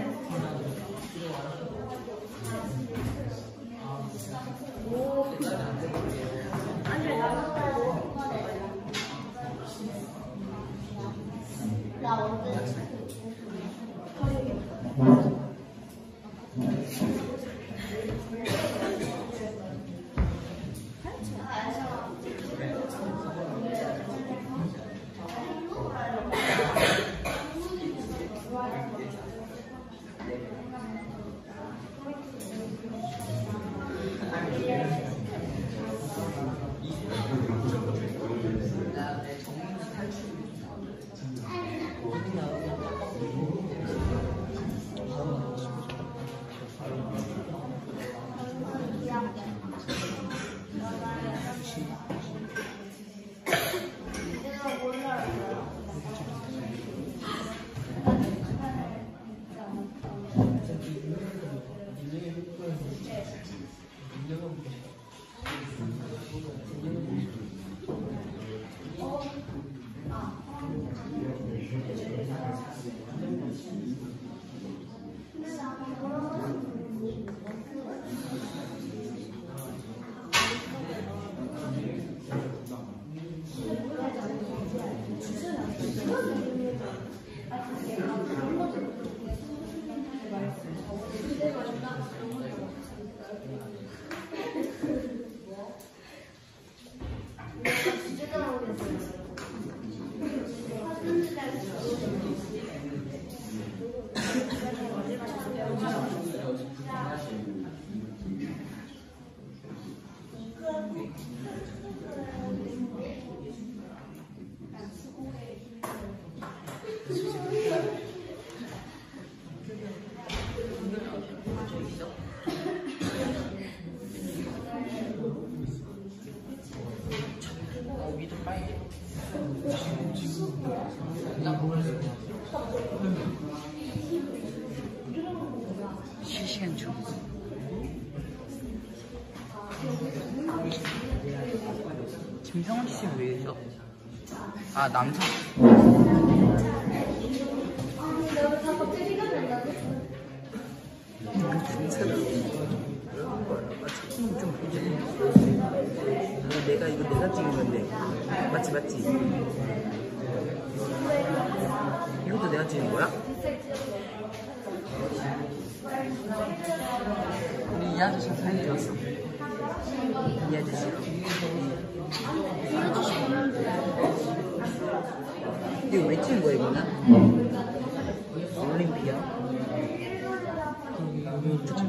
아니 나 언제 실시간 중. 김성원 씨 왜죠? 아, 남성. 좀 보지. 내가 이거 내가 찍은 건데. 맞지? 이것도 내가 찍은 거야? 우리 이 아저씨가 사진 찍었어. 이 아저씨가. 이거 왜 찍은 거야, 이거는? 올림피아? 조금.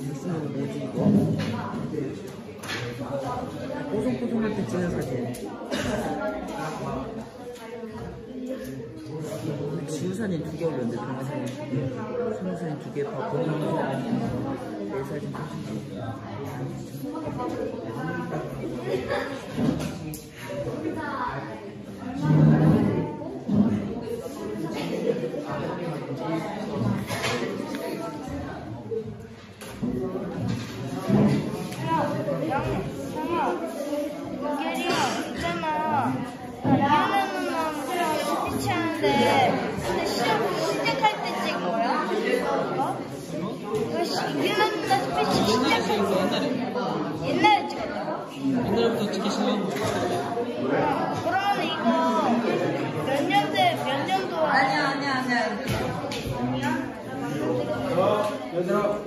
이거 쓰는 거 뭐지, 이거? 뽀송뽀송할 때 찍는 사진. 지우사진 2개 올렸는데, 동영사진 2개. 손사진 2개, 본영사진 내 사진 2개. 옛날에 찍었다고? 옛날부터 찍히시는 그러면 이거 몇 년도? 아니야. 얘들아,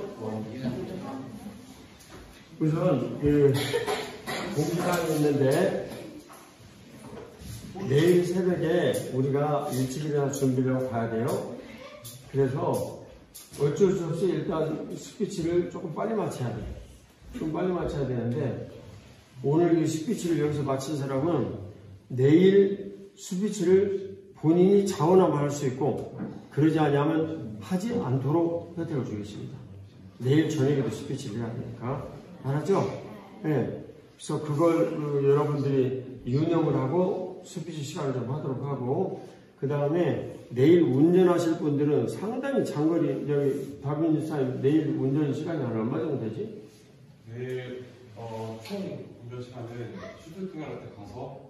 우선 공지사항이 있는데 내일 새벽에 우리가 일찍 일어나 준비를 하고 가야 돼요. 그래서 어쩔 수 없이 일단 스피치를 조금 빨리 마쳐야 돼. 좀 빨리 마쳐야 되는데 오늘 이 스피치를 여기서 마친 사람은 내일 스피치를 본인이 자원하면 할 수 있고 그러지 않으면 하지 않도록 혜택을 주겠습니다. 내일 저녁에도 스피치를 해야 되니까. 알았죠? 네. 그래서 그걸 여러분들이 유념을 하고 스피치 시간을 좀 하도록 하고 그 다음에 내일 운전하실 분들은 상당히 장거리, 여기 박민주 사님 내일 운전 시간이 한 얼마 정도 되지? 내일 총 운전 시간은 슈트트갈 때 가서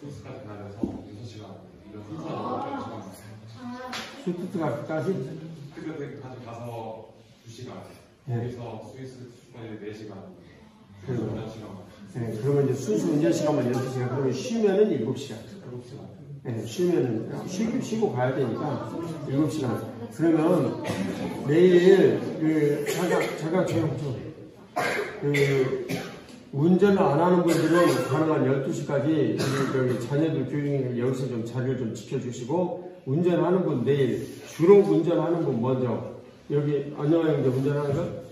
스위스까지 가면서 6시간 슈트트가까지? 슈트트까지 가서 2시간 네. 거기서 스위스 출발에 4시간 그리고, 운전 시간만 네, 그러면 이제 순수 운전 시간만 6시간, 그러면 쉬면은 7시간. 네, 쉬면은, 쉬고 가야 되니까 7시간. 그러면 내일, 잠깐 조용 좀. 운전을 안 하는 분들은 가능한 12시까지 여기 자녀들 교육에 여기서 좀 자리를 좀 지켜주시고, 운전하는 분 내일, 주로 운전하는 분 먼저, 여기 안녕하세요, 이제 운전하는 거?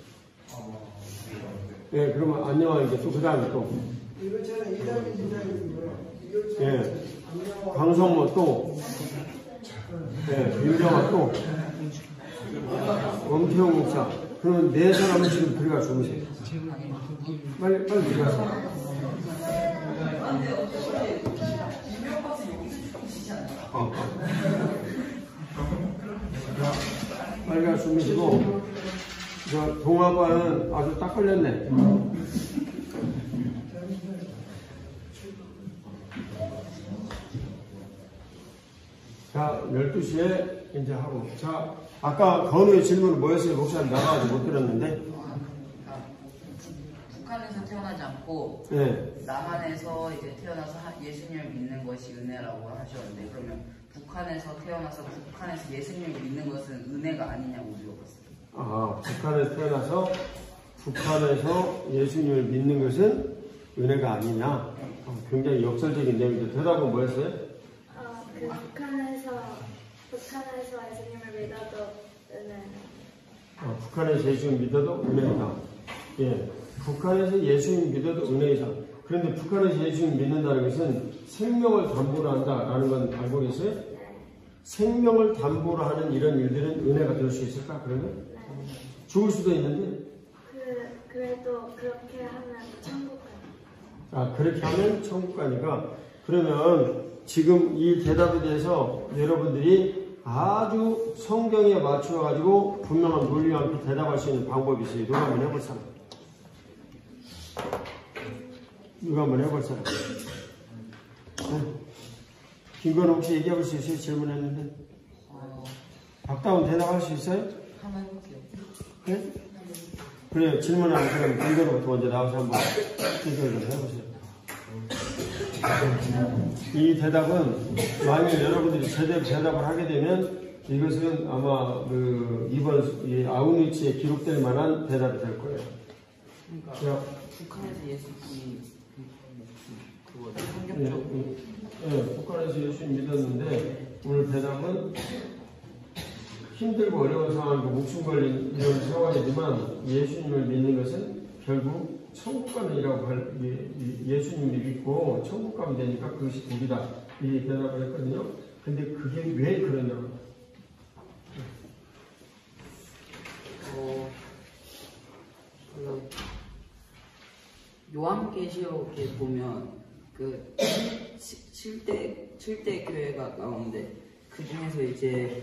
예, 그러면 안녕하세요, 이제 또 그 다음에 또. 이거 저는 이장님 예, 강성모 또, 예, 윤정아 또, 엄태용 목사. 그러면 4사람은 지금 들어가 주무세요. 빨리 들어가세요. 빨리 가 주무시고, 저 동아과는 아주 딱 걸렸네. 자, 12시에 이제 하고. 자, 아까 건우의 질문은 뭐였어요? 목사님 나가가지고 못 들었는데. 북한에서 태어나지 않고 네. 남한에서 이제 태어나서 예수님을 믿는 것이 은혜라고 하셨는데, 그러면 북한에서 태어나서 북한에서 예수님을 믿는 것은 은혜가 아니냐고 물어봤어요. 아, 북한에서 태어나서 북한에서 예수님을 믿는 것은 은혜가 아니냐? 굉장히 역설적인 내용인데 대답은 뭐였어요? 그 북한에서 예수님을 믿어도 은혜. 북한에서 예수님을 믿어도 은혜이다. 예, 북한에서 예수님을 믿어도 은혜이다. 그런데 북한에서 예수님을 믿는다는 것은 생명을 담보로 한다라는 건 알고 계세요? 생명을 담보로 하는 이런 일들은 은혜가 될 수 있을까? 그러면 죽을 수도 있는데. 그래도 그렇게 하면 천국 가요. 아, 그렇게 하면 천국 가니까. 그러면 지금 이 대답에 대해서 여러분들이 아주 성경에 맞추어가지고 분명한 논리와 함께 대답할 수 있는 방법이 있어요. 누가 한번 해볼 사람? 누가 한번 해볼 사람? 네. 김건우 혹시 얘기해볼 수 있어요? 질문했는데. 박다운 대답할 수 있어요? 한번 해볼게요. 네? 그래요. 질문하는 사람 김건우부터 먼저 나와서 한번 대답을 해보세요. 이 대답은 만약 여러분들이 제대로 대답을 하게 되면 이것은 아마 그 이번 이 아웃리치에 기록될 만한 대답이 될 거예요. 그러니까 북한에서 예수님이 그거 성경적으로 네, 북한에서 예수님 믿었는데 오늘 대답은 힘들고 어려운 상황이고 목숨 걸린 이런 상황이지만 예수님을 믿는 것은 결국 천국 가는 이라고 할 예수님을 믿고 천국 가면 되니까 그것이 복이다. 이 대답을 했거든요. 근데 그게 왜 그러냐고. 요한계시록에 보면 그 7대 교회가 나오는데 그 중에서 이제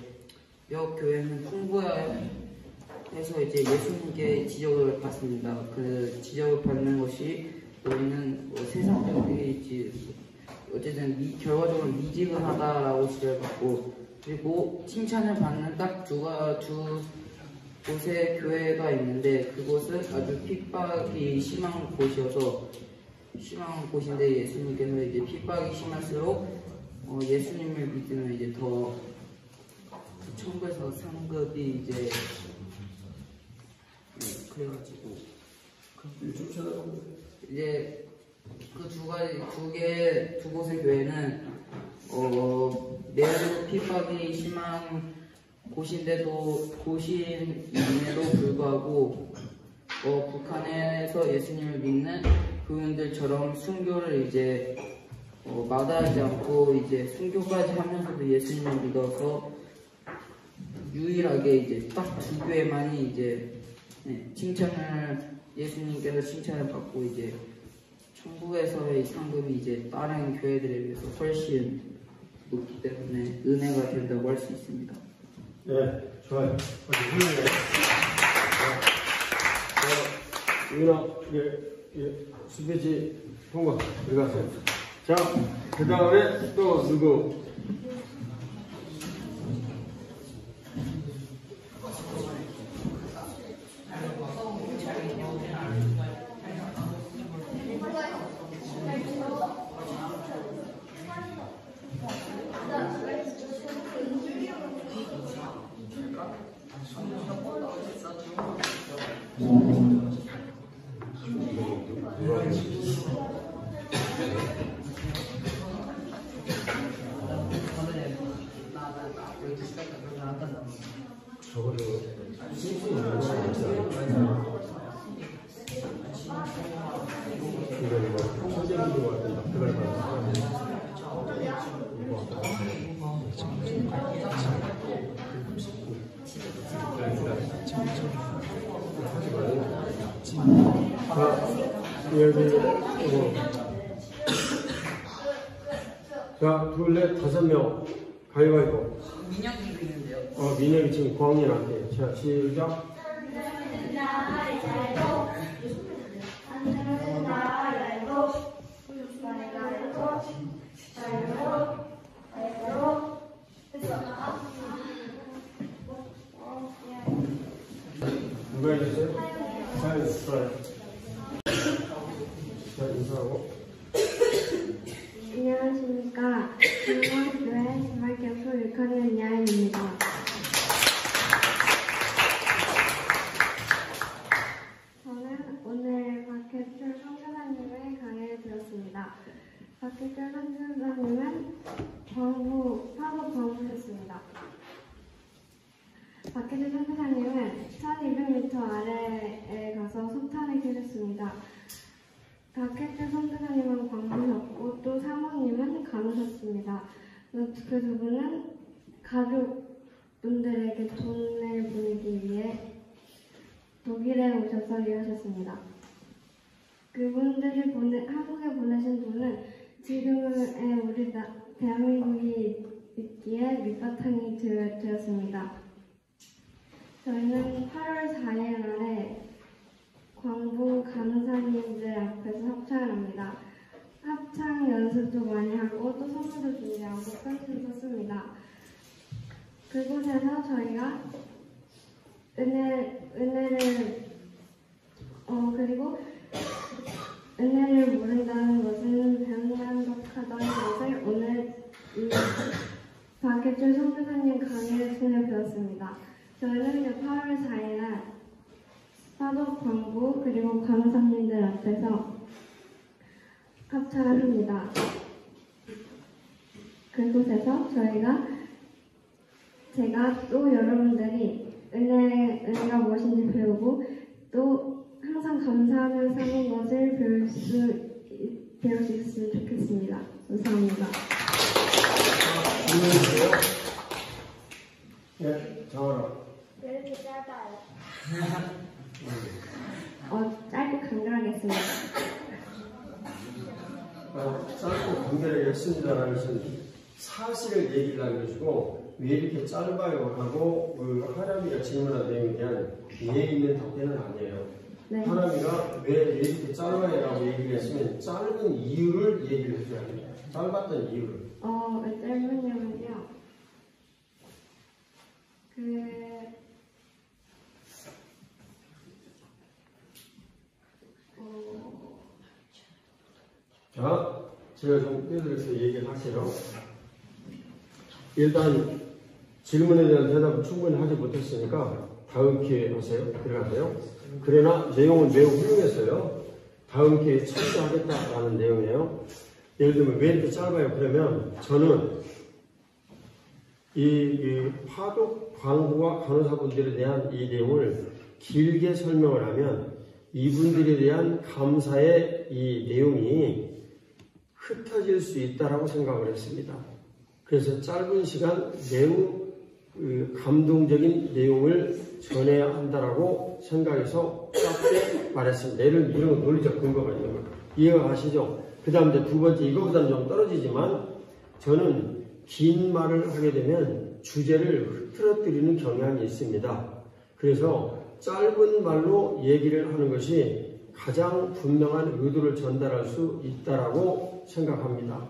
몇 교회는 풍부해서 이제 예수님께 지적을 받습니다. 그 지적을 받는 것이 우리는 세상적이지 어쨌든 결과적으로 미지근하다라고 지적을 받고, 그리고 칭찬을 받는 딱 두 곳의 교회가 있는데 그곳은 아주 핍박이 심한 곳인데 예수님께서 이제 핍박이 심할수록 예수님을 믿으면 이제 더 천국에서 상급이 이제 그래가지고 이제 그 두 곳의 교회는 매우 핍박이 심한 곳임에도 불구하고 북한에서 예수님을 믿는 교인들처럼 순교를 이제 마다하지 않고 이제 순교까지 하면서도 예수님을 믿어서 유일하게 이제 딱 두 교회만이 이제 예수님께서 칭찬을 받고 이제 천국에서의 상급이 이제 다른 교회들에 비해서 훨씬 높기 때문에 은혜가 된다고 할 수 있습니다. 네, 좋아요. 훌륭해요. 유나, 스피치 통과 들어가세요. 자, 그 다음에 또 누구? 자, 둘, 넷, 5명 가위바위보. 민혁이도 있는데요. 민혁이 지금 광인한테. 자, 시작. 6학년 이하입니다. 저는 오늘 박혜철 선교사님의 강의를 들었습니다. 박혜철 선교사님은 사도 광부셨습니다. 박혜철 선교사님은 1200m 아래에 가서 석탄을 캐셨습니다. 박혜철 선교사님은 광부셨고 또 사모님은 간호셨습니다. 그 두 분은 가족분들에게 돈을 보내기 위해 독일에 오셔서 일하셨습니다. 그분들이 한국에 보내신 돈은 지금의 우리 대한민국이 있기에 밑바탕이 되었습니다. 저희는 8월 4일 날에 광부 간호사님들 앞에서 합창을 합니다. 합창 연습도 많이 하고 또 선물도 준비하고 편지도 썼습니다. 그곳에서 저희가 은혜를 모른다는 것은 변만덕하다는 것을 오늘 박혜철 선교사님 강의를 통해 배웠습니다. 저희는 8월 4일날 사도 광부 그리고 간호사님들 앞에서 합창을 합니다. 그곳에서 제가 또 여러분들이 은혜가 무엇인지 배우고 또 항상 감사하며 사는 것을 배울 수 있었으면 좋겠습니다. 감사합니다. 네, 정하라. 왜 이렇게 짧아요? 짧고 간결하겠습니다. 짧고 간결하게 했습니다라는 것은 사실을 얘기를 해주고 왜 이렇게 짧아요 하고 하람이가 질문한 내용에 대한 예의 있는 답변은 아니에요. 네. 하람이가 왜 이렇게 짧아요 라고 얘기를 했으면 짧은 이유를 얘기를 해줘야 됩니다. 짧았던 이유를. 왜 짧으냐면요. 자, 제가 좀 떼들어서 얘기를 할게요. 일단 질문에 대한 대답을 충분히 하지 못했으니까 다음 기회에 하세요. 들어가세요. 그러나 내용은 매우 훌륭했어요. 다음 기회에 참조하겠다라는 내용이에요. 예를 들면 왜 이렇게 짧아요? 그러면 저는 이 파독 광부와 간호사분들에 대한 이 내용을 길게 설명을 하면 이분들에 대한 감사의 이 내용이 흩어질 수 있다라고 생각을 했습니다. 그래서 짧은 시간 매우 감동적인 내용을 전해야 한다라고 생각해서 짧게 말했습니다. 이런 건 논리적 근거가 있는 거예요. 이해가 가시죠? 그 다음 이제 두 번째, 이거보다는 좀 떨어지지만 저는 긴 말을 하게 되면 주제를 흐트러뜨리는 경향이 있습니다. 그래서 짧은 말로 얘기를 하는 것이 가장 분명한 의도를 전달할 수 있다라고 생각합니다.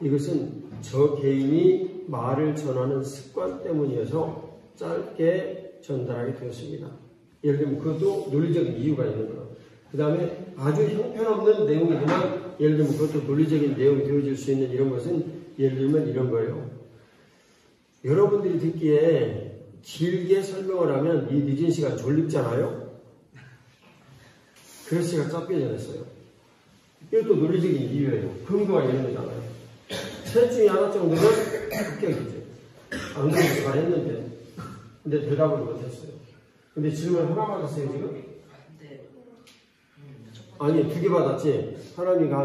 이것은 저 개인이 말을 전하는 습관 때문이어서 짧게 전달하게 되었습니다. 예를 들면 그것도 논리적인 이유가 있는 거예요. 그 다음에 아주 형편없는 내용이지만 예를 들면 그것도 논리적인 내용이 되어질 수 있는 이런 것은 예를 들면 이런 거예요. 여러분들이 듣기에 길게 설명을 하면 이 늦은 시간 졸립잖아요. 그래서 제가 짧게 전했어요. 이것도 논리적인 이유예요. 근거가 있는 거잖아요. 셋 중에 하나 정도는 합격이죠. 안 그래도 잘했는데. 근데 대답을 못했어요. 근데 질문 하나 받았어요, 지금? 아니, 2개 받았지. 하람이가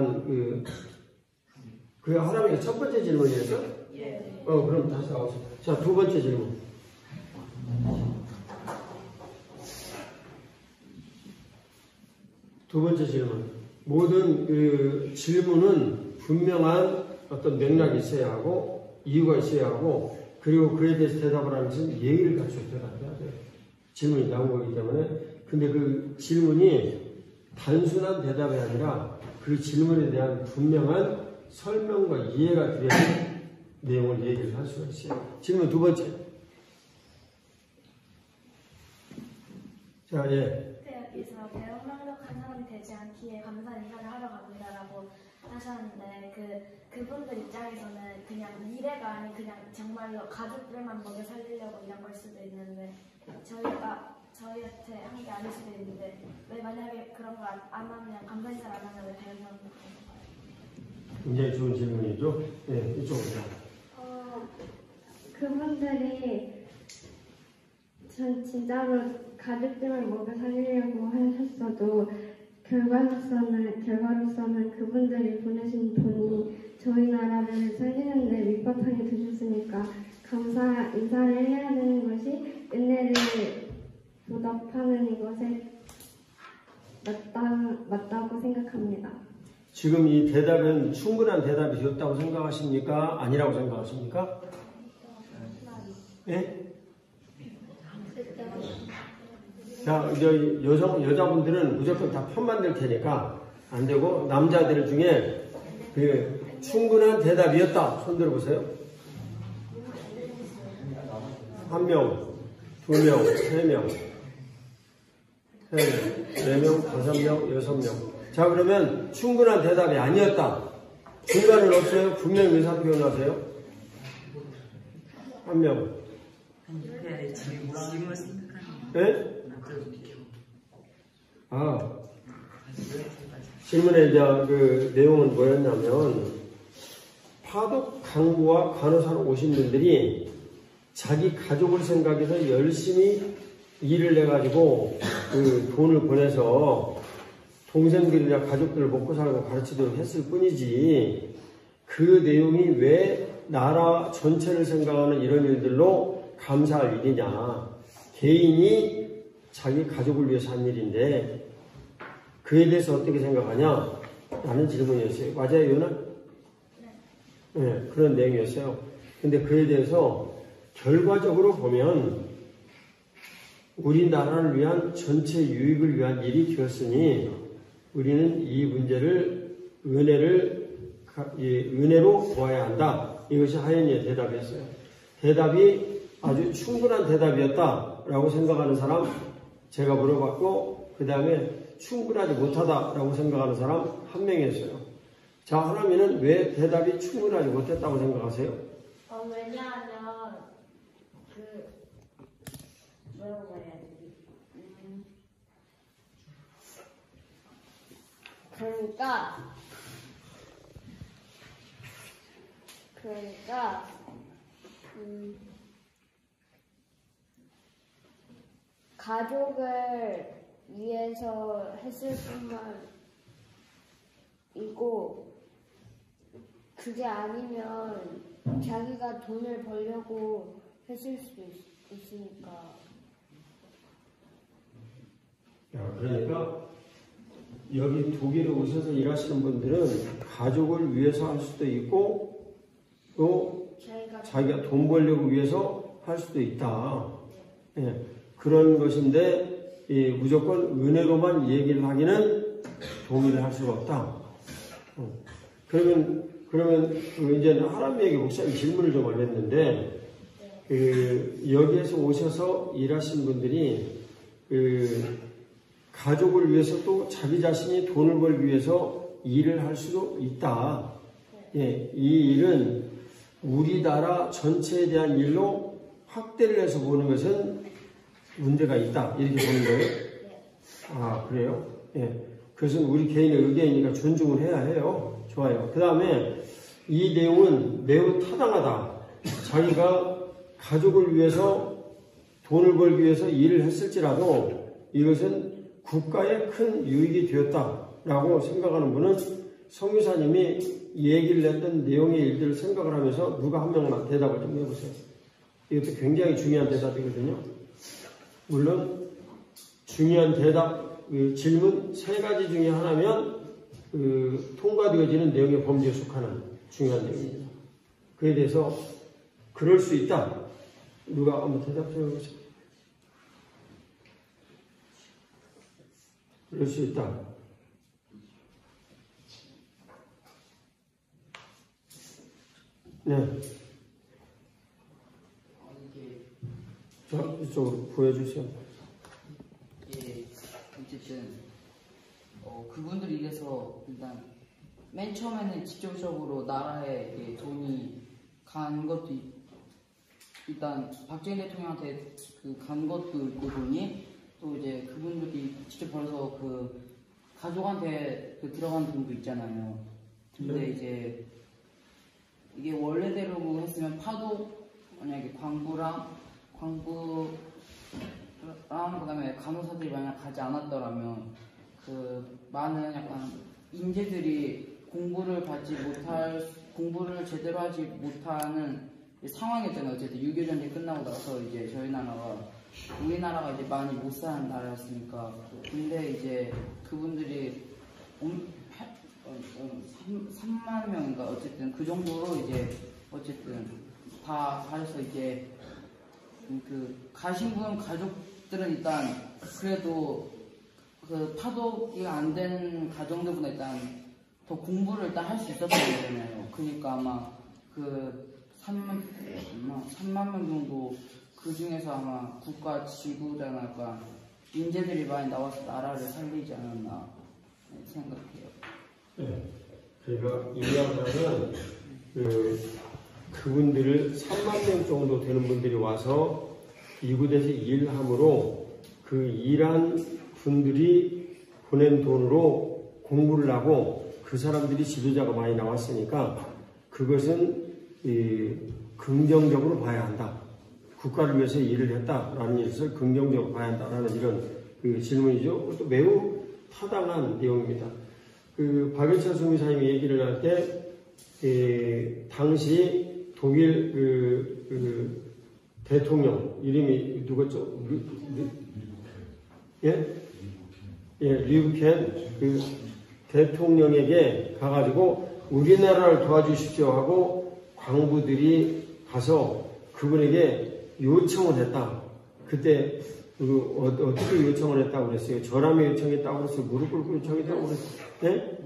하람이가 첫 번째 질문이었어? 예. 그럼 다시 나오세요. 자, 두 번째 질문. 두 번째 질문. 모든 질문은 분명한 어떤 맥락이 있어야 하고, 이유가 있어야 하고, 그리고 그에 대해서 대답을 하는 것은 예의를 갖춰서 대답해야 돼요. 질문이 나온 거기 때문에. 근데 그 질문이 단순한 대답이 아니라 그 질문에 대한 분명한 설명과 이해가 돼야 내용을 얘기를 할 수가 있어요. 질문 두 번째. 자, 예. 여기서 배웅 넉넉한 사람이 되지 않기에 감사 인사를 하러 갑니다라고 하셨는데 그분들 입장에서는 그냥 미래가 아닌 그냥 정말로 가족들만 먹여 살리려고 이런 걸 수도 있는데 저희한테 한 게 아닐 수도 있는데 왜 만약에 그런 거 안 하면 감사 인사를 안 하면 왜 다른 사람들 굉장히 좋은 질문이죠. 네, 이쪽으로. 그분들이 전 진짜로 가족들을 먹여 살리려고 하셨어도 결과로서는 그분들이 보내신 돈이 저희 나라를 살리는데 밑바탕이 되셨으니까 감사 인사를 해야 되는 것이 은혜를 보답하는 이것에 맞다고 생각합니다. 지금 이 대답은 충분한 대답이 되었다고 생각하십니까? 아니라고 생각하십니까? 예? 자, 여자분들은 무조건 다 편만 들 테니까 안 되고, 남자들 중에 충분한 대답이었다. 손 들어보세요. 1명, 2명, 3명, 4명, 5명, 6명. 자, 그러면 충분한 대답이 아니었다. 중간은 없어요? 분명히 의사 표현하세요. 1명. 네? 질문의 그 내용은 뭐였냐면, 파독 강부와 간호사로 오신 분들이 자기 가족을 생각해서 열심히 일을 해가지고 그 돈을 보내서 동생들이나 가족들을 먹고 살고 가르치도록 했을 뿐이지, 그 내용이 왜 나라 전체를 생각하는 이런 일들로 감사할 일이냐. 개인이 자기 가족을 위해서 한 일인데 그에 대해서 어떻게 생각하냐? 라는 질문이었어요. 맞아요, 이거는? 네, 그런 내용이었어요. 근데 그에 대해서 결과적으로 보면 우리나라를 위한 전체 유익을 위한 일이 되었으니 우리는 이 문제를 은혜로 보아야 한다. 이것이 하연이의 대답이었어요. 대답이 아주 충분한 대답이었다라고 생각하는 사람 제가 물어봤고, 그 다음에 충분하지 못하다라고 생각하는 사람 1명이었어요. 자, 하나님은 왜 대답이 충분하지 못했다고 생각하세요? 왜냐하면 뭐라고 해야 되지? 그러니까 가족을 위해서 했을 뿐만이고, 그게 아니면 자기가 돈을 벌려고 했을 수도 있으니까. 그러니까 여기 독일에 오셔서 일하시는 분들은 가족을 위해서 할 수도 있고 또 자기가 돈 벌려고 위해서 할 수도 있다. 네, 그런 것인데 무조건 은혜로만 얘기를 하기는 동의를 할 수가 없다. 그러면 이제 하나님에게 목사님 질문을 좀 올렸는데, 여기에서 오셔서 일하신 분들이 가족을 위해서 또 자기 자신이 돈을 벌기 위해서 일을 할 수도 있다. 예, 이 일은 우리나라 전체에 대한 일로 확대를 해서 보는 것은 문제가 있다. 이렇게 보는 거예요. 아, 그래요? 예. 그것은 우리 개인의 의견이니까 존중을 해야 해요. 좋아요. 그 다음에 이 내용은 매우 타당하다. 자기가 가족을 위해서 돈을 벌기 위해서 일을 했을지라도 이것은 국가에 큰 유익이 되었다라고 생각하는 분은 성유사님이 얘기를 했던 내용의 일들을 생각을 하면서 누가 한 명만 대답을 좀 해보세요. 이것도 굉장히 중요한 대답이거든요. 물론 중요한 대답, 질문 3가지 중에 하나면 통과되어지는 내용의 범주에 속하는 중요한 내용입니다. 그에 대해서 그럴 수 있다. 누가 한번 대답해 보세요. 그럴 수 있다. 네. 자, 이쪽으로 보여주세요. 예, 어쨌든 그분들이 이래서 일단 맨 처음에는 직접적으로 나라에 이제 돈이 간 것도 일단 박정희 대통령한테 그 간 것도 있고 돈이 또 이제 그분들이 직접 벌어서 그 가족한테 그 들어간 돈도 있잖아요. 근데 이제 이게 원래대로 했으면 파도 만약에 광부랑 그다음에 간호사들이 만약 가지 않았더라면 그 많은 약간 인재들이 공부를 제대로 하지 못하는 상황이었잖아요. 어쨌든 6.25 전쟁 끝나고 나서 이제 우리나라가 이제 많이 못 사는 나라였으니까. 근데 이제 그분들이 3만 명인가 어쨌든 그 정도로 이제 어쨌든 다 가려서 이제 그 가신 분 가족들은 일단 그래도 그 파독이 안 된 가정들보다 일단 더 공부를 일단 할 수 있었던 거잖아요. 그러니까 아마 그 3만 명 정도 그 중에서 아마 국가 지구자나 인재들이 많이 나와서 나라를 살리지 않았나 생각해요. 네. 그러니까 이 이야기는 그분들을 3만 명 정도 되는 분들이 와서 이곳에서 일함으로 그 일한 분들이 보낸 돈으로 공부를 하고 그 사람들이 지도자가 많이 나왔으니까 그것은 긍정적으로 봐야 한다. 국가를 위해서 일을 했다라는 것을 긍정적으로 봐야 한다라는 이런 그 질문이죠. 또 매우 타당한 내용입니다. 그 박일찬 수미사님이 얘기를 할 때 당시 독일 대통령 이름이 누구죠? 리우켄 그 대통령에게 가가지고 우리나라를 도와주십시오 하고 광부들이 가서 그분에게 요청을 했다. 그때 어떻게 요청을 했다고 그랬어요? 절함에 요청했다고 그랬어요? 무릎 꿇고 요청했다고 그랬어요? 네?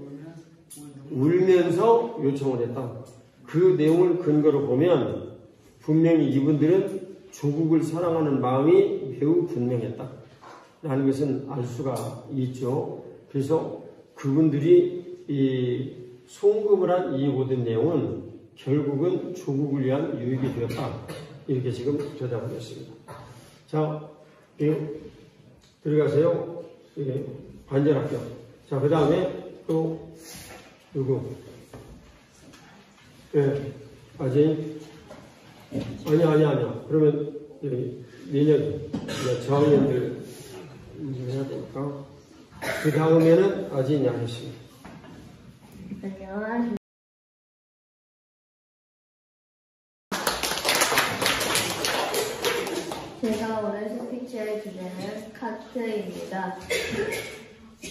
울면서 요청을 했다. 그 내용을 근거로 보면 분명히 이분들은 조국을 사랑하는 마음이 매우 분명했다. 라는 것은 알 수가 있죠. 그래서 그분들이 이 송금을 한 이 모든 내용은 결국은 조국을 위한 유익이 되었다. 이렇게 지금 대답을 했습니다. 자, 들어가세요. 관절합격. 자, 그 다음에 또 누구? 아직? 아니야. 그러면 내년 저학년들 해야 되니까. 그 다음에는 아직 하겠습니다. 안녕하세요. 제가 오늘 스피치할 주제는 카트입니다.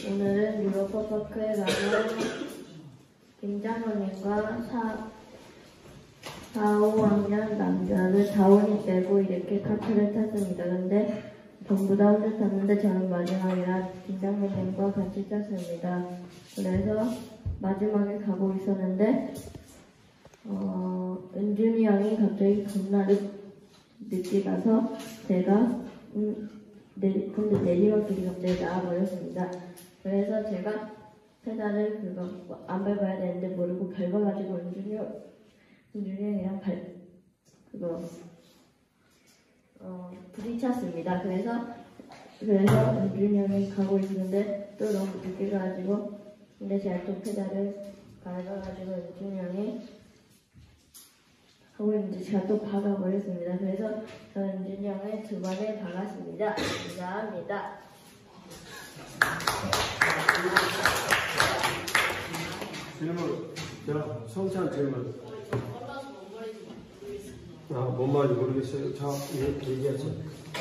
오늘은 유로파파크에 가서 김장원님과 4, 5학년 남자를 다운이 빼고 이렇게 카트를 탔습니다. 근데 전부 다 혼자 탔는데 저는 마지막이라 김장원님과 같이 탔습니다. 그래서 마지막에 가고 있었는데 은준이 형이 갑자기 겁나 늦게 가서 제가 근데 내리막길이 갑자기 나와버렸습니다. 그래서 제가 페달을 안 밟아야 되는데 모르고 밟아가지고 은준이 형이랑 부딪혔습니다. 그래서 은준이 형이 가고 있는데 또 너무 늦게 가가지고 근데 제가 또 페달을 밟아가지고 은준이 형이 하고 있는데 제가 또 박아버렸습니다. 그래서 저는 은준이 형의 두 번에 박았습니다. 감사합니다. 질문. 자, 성찬 질문. 뭔 말인지 모르겠어요. 자, 얘기하세요.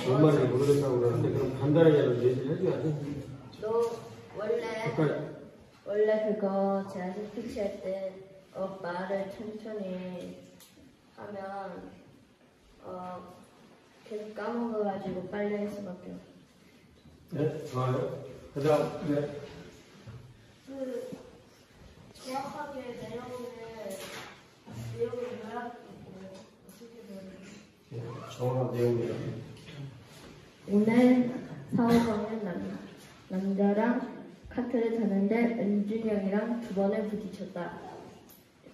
뭔 말인지 모르겠다고 그러는데 그럼 간단하게 얘기를 해줘야지. 너 원래 그거 제가 스피치할 때 말을 천천히 하면 계속 까먹어가지고 빨리 할 수밖에 없어요. 네, 좋아요. 그 다음, 네. 정확하게 내용을 어떻게 되는지 정확한 내용이요. 오늘 4, 5학년 남자랑 카트를 타는데 은준이 형이랑 2번을 부딪혔다.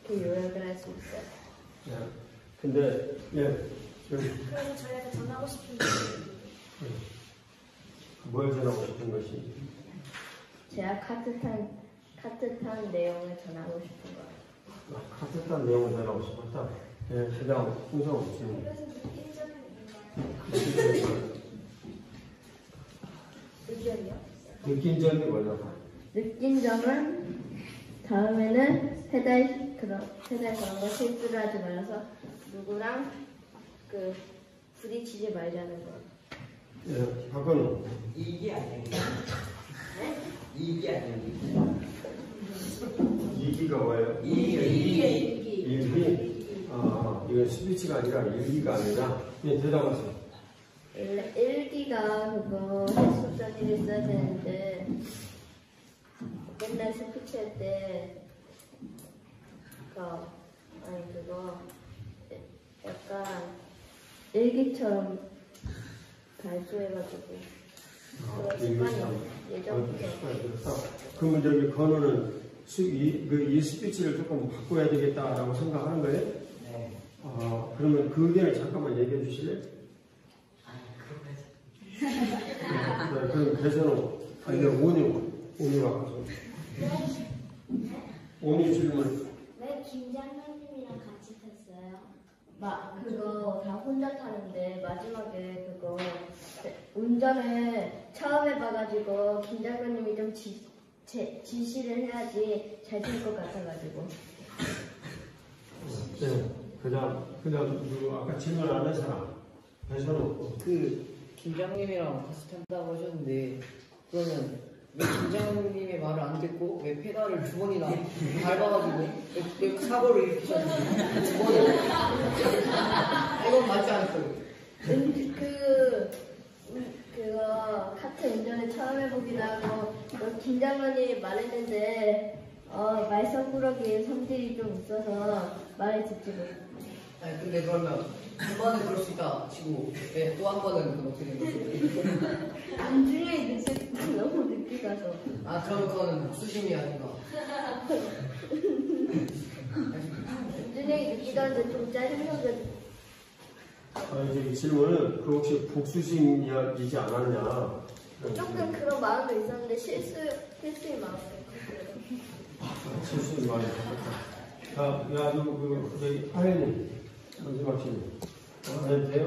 이렇게 요약을 할 수 있어요. 예. 근데 그래서 저희가 전하고 싶은 게 뭘 전하고 싶은 것인지. 제가 카트 탄 내용을 전하고 싶은 거예요. 카트 탄 내용을 전하고 싶었다. 예, 그다음 풍성 지금. 그래서 느낀 점은 뭔가요? 의견이요? 느낀 점이 뭐냐고. 느낀 점은 다음에는 페달 그런 거 실수를 하지 말아서 누구랑 부딪히지 말자는 거. 예, 박건우. 이게 아니에요. 네? 이게 아니에요. 이기가 뭐예요? 일기. 아, 이건 스피치가 아니라 일기가 아니라. 예, 대답하세요. 일기가 그거 해수전일을 써야 되는데 맨날 스피치 할 때 그거 약간 일기처럼 발표해가지고 그런 습관이 예전부터. 그러면 저기 건우는 이 스피치를 조금 바꿔야 되겠다라고 생각하는 거예요? 네. 그러면 그 의견을 잠깐만 얘기해 주실래요? 네, 그럼 개선은 아니 온유가 가서 온유 질문. 왜 김장관님이랑 같이 탔어요? 그거 다 혼자 타는데 마지막에 그거 운전을 처음 해봐가지고 김장관님이 좀 지시를 해야지 잘 될 것 같아가지고. 네. 그다음 누구 아까 질문 안 한 사람. 개선은 김장님이랑 같이 탄다고 하셨는데 그러면 왜 김장님의 말을 안 듣고 왜 페달을 2번이나 밟아가지고 왜 사고를 일으키셨는지 2번을 이건 맞지 않았어요. 그거 카트 운전을 처음 해보기도 하고 김장관이 말했는데 말썽꾸러기 성질이 좀 있어서 말을 듣지 못해. 아니 근데 그러면 한 번은 그럴 수 있다 치고 또 한 번은 그럼 어떻게 된 거죠? 은준이 너무 늦게 가서. 저는 그거는 복수심이 아닌가. 은준이 늦게 가는데 좀 짜증나게. 이제 이 질문은 그 혹시 복수심이지 않았냐? 조금 그런 마음도 있었는데 실수의 마음이 실수의 마음이 컸다. 저기 하연님 마지막 질문. 해도 돼요?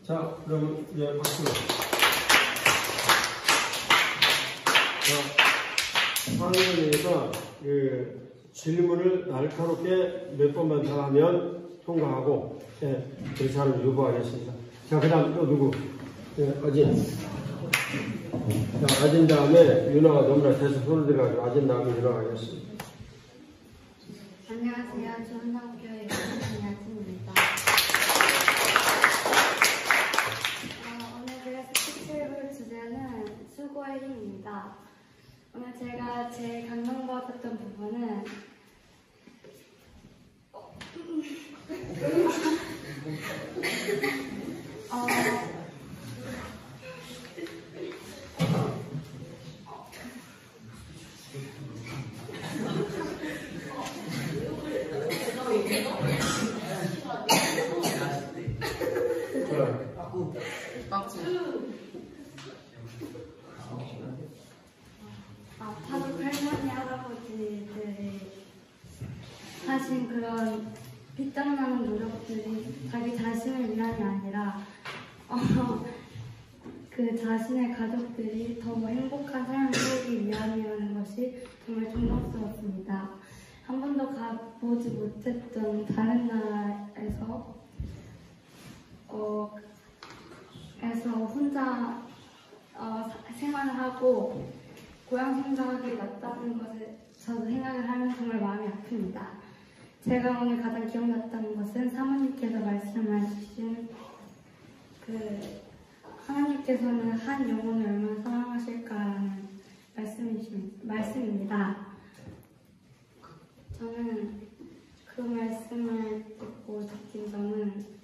자, 그럼 이제 박수. 하연이가 질문을 날카롭게 몇 번만 더 하면 통과하고, 그 사람을 유보하겠습니다. 자, 그 다음 또 누구? 어진. 자, 어진 다음에 윤아가 너무나 계속 손을 들어가지고 어진 다음에 윤아가 하겠습니다. 안녕하세요. 좋은학교의 여진입니다. 오늘 제가 스피치 해볼 주제는 수고의 힘입니다. 오늘 제가 제일 감동받았던 부분은 바로 할머니 할아버지들이 하신 그런 빗장나는 노력들이 자기 자신을 위한이 아니라 그 자신의 가족들이 더 행복한 삶을 살기 위함이라는 것이 정말 존경스럽습니다. 한 번도 가보지 못했던 다른 나라에서 혼자 생활을 하고 고향 생각이 났다는 것을 저도 생각을 하면 정말 마음이 아픕니다. 제가 오늘 가장 기억났던 것은 사모님께서 말씀하신 하나님께서는 한 영혼을 얼마나 사랑하실까라는 말씀입니다. 저는 그 말씀을 듣고 느낀 점은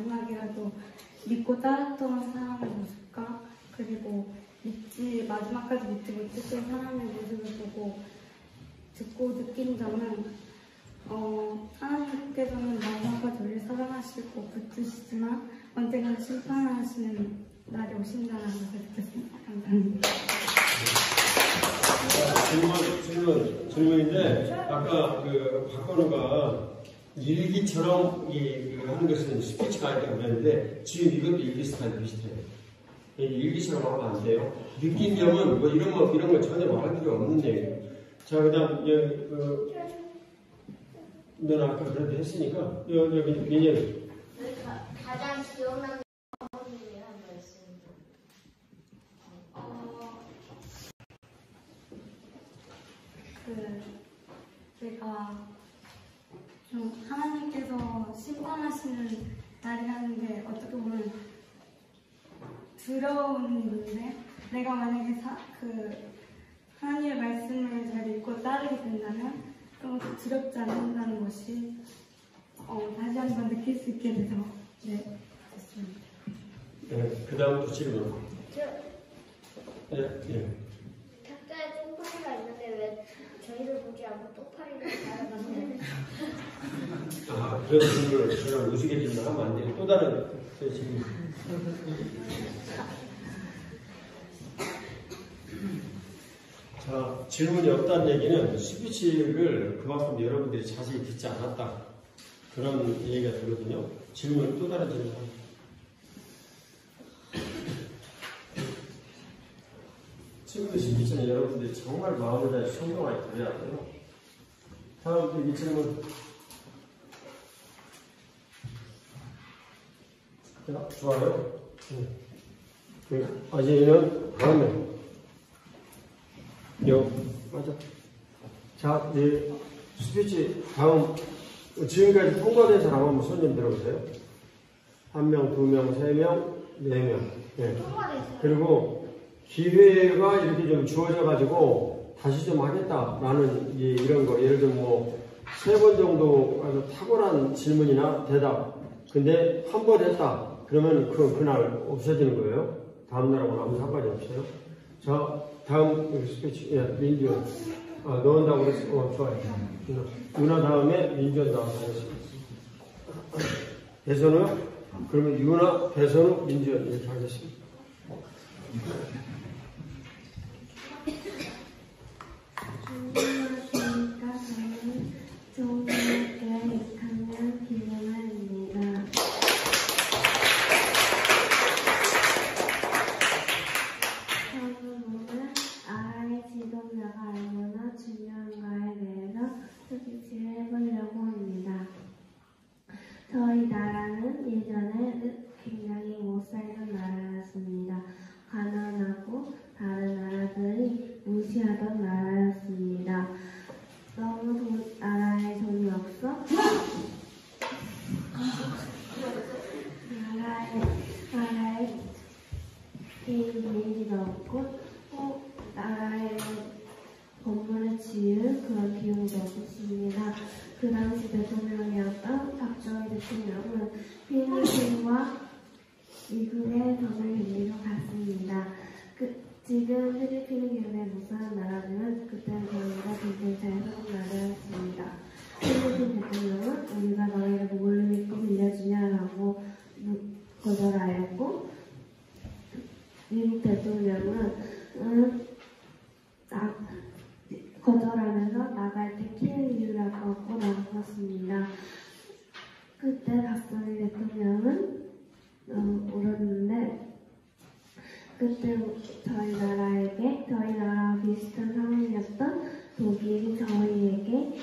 마지막이라도 믿고 따랐던 사람의 모습과 그리고 마지막까지 믿지 못했던 사람의 모습을 보고 듣고 느낀 점은 하나님께서는 마지막까지 우리를 사랑하시고 붙드시지만 언젠가 심판하시는 날이 오신다는 것을 느꼈습니다. 감사합니다. 질문인데 아까 그 박건우가 일기처럼 하는 것은 스피치가 아니라고 그랬는데 지금 이것도 일기 스타일 비슷해요. 일기처럼 하면 안 돼요. 느낀 점은 뭐 이런 거 전혀 말할 필요 없는 얘기예요. 자, 그다음 너는 아까 그래도 했으니까 여기 민영이 가장 기억나는 어머니의 한 말씀. 제가 좀 하나님께서 심판하시는 날이라는 게 어떻게 보면 두려운 일인데 내가 만약에 하나님의 말씀을 잘 읽고 따르게 된다면 그런 것도 두렵지 않는다는 것이 다시 한번 느낄 수 있게 돼서 네, 됐습니다. 네, 그 다음 또 질문. 탁자에 똥파리가 있는데 왜 저희를 보지 않고 똥파리를 바라봤나요? 그런 질문을 제가 우스갯질만 하면 안 돼요. 또 다른 질문. 자, 질문이 없다는 얘기는 스피치를 그만큼 여러분들이 자세히 듣지 않았다. 그런 얘기가 되거든요. 질문, 또 다른 질문. 친구들이 미치는 여러분들이 정말 마음을 다해 성공하게 돼야 돼요. 다음 이 질문. 자, 좋아요. 아직은 다음에. 맞아. 자, 스피치 다음. 지금까지 통과된 사람 한번 손 좀 들어보세요. 1명, 2명, 3명, 4명. 네. 그리고 기회가 이렇게 좀 주어져가지고 다시 좀 하겠다라는 이런 거. 예를 들면 뭐 3번 정도 아주 탁월한 질문이나 대답. 근데 한 번 했다. 그러면 그날 없어지는 거예요. 다음날하고는 아무 상관이 없어요. 자, 다음 스피치. 민지원. 넣은다고 그랬어. 좋아요. 유나 다음에 민지원 나와서 하겠습니다. 배선우요? 그러면 유나, 배선우, 민지원 이렇게 하겠습니다. 안녕하십니까. 저는 좋은학교의 6학년 김윤아입니다. 저는 아이의 지도자가 얼마나 중요한가에 대해서 스피치를 해보려고 합니다. 저희 나라는 예전에 굉장히 못살던 나라였습니다. 가난하고 다른 나라들이 무시하던 나라였습니다. 너무 나라에 돈이 없어 나라에 개인 이미지가 없고 나라에 건물을 지을 그런 비용도 없었습니다. 그 당시 대통령이었던 박정희 대통령은 필리핀과 미국의 돈을 빌리러 갔습니다. 지금 필리핀은 굉장히 못사는 나라지만 그때는 저희가 굉장히 잘 사는 나라였습니다. 필리핀 대통령은 우리가 너희를 뭘 믿고 빌려주냐라고 거절하였고 미국 대통령은 거절하면서 나갈 때 키를 이유라고 하고 나섰습니다. 그때 박정희 대통령은 울었는데 그때 저희 나라와 비슷한 상황이었던 독일이 저희에게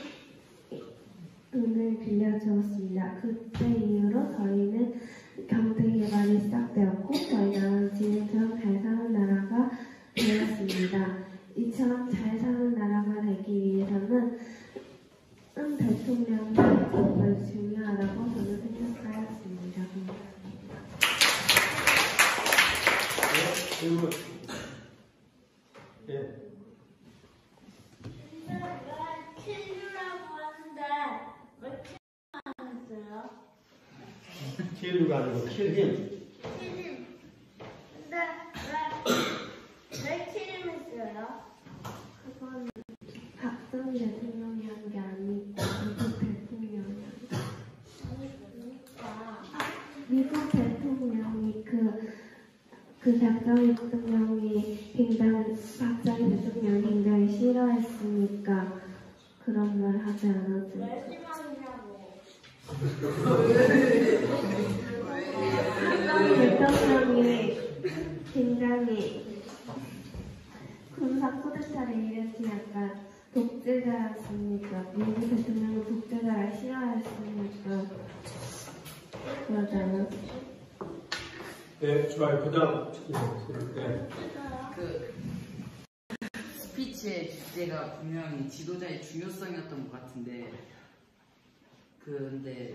돈을 빌려주었습니다. 그때 이후로 저희는 경제 개발이 시작되었고 저희 나라는 지금처럼 잘 사는 나라가 되었습니다. 이처럼 잘 사는 나라가 되기 위해서는 대통령이 정말 중요하다고 저는 생각하였습니다. 질문. 예. 킬류라고 하는데 왜 킬류 안 했어요? 킬. 키우려고 하는 거, 킬힘. 키림. 근데 왜 키림 했어요? 그건 박정희 대통령이 한 게 아니고 미국 대통령이 한 거. 미국 대통령이 그 박정희 대통령이 굉장히 싫어했으니까 그런 말 하지 않아도 왜 실망이냐고. 박정희 대통령이 굉장히 군사 쿠데타를 일으킨 약간 독재자였으니까 미국 대통령은 독재자를 싫어했으니까 그러잖아. 네, 좋아요. 그 다음. 네. 그 스피치의 주제가 분명히 지도자의 중요성이었던 것 같은데, 근데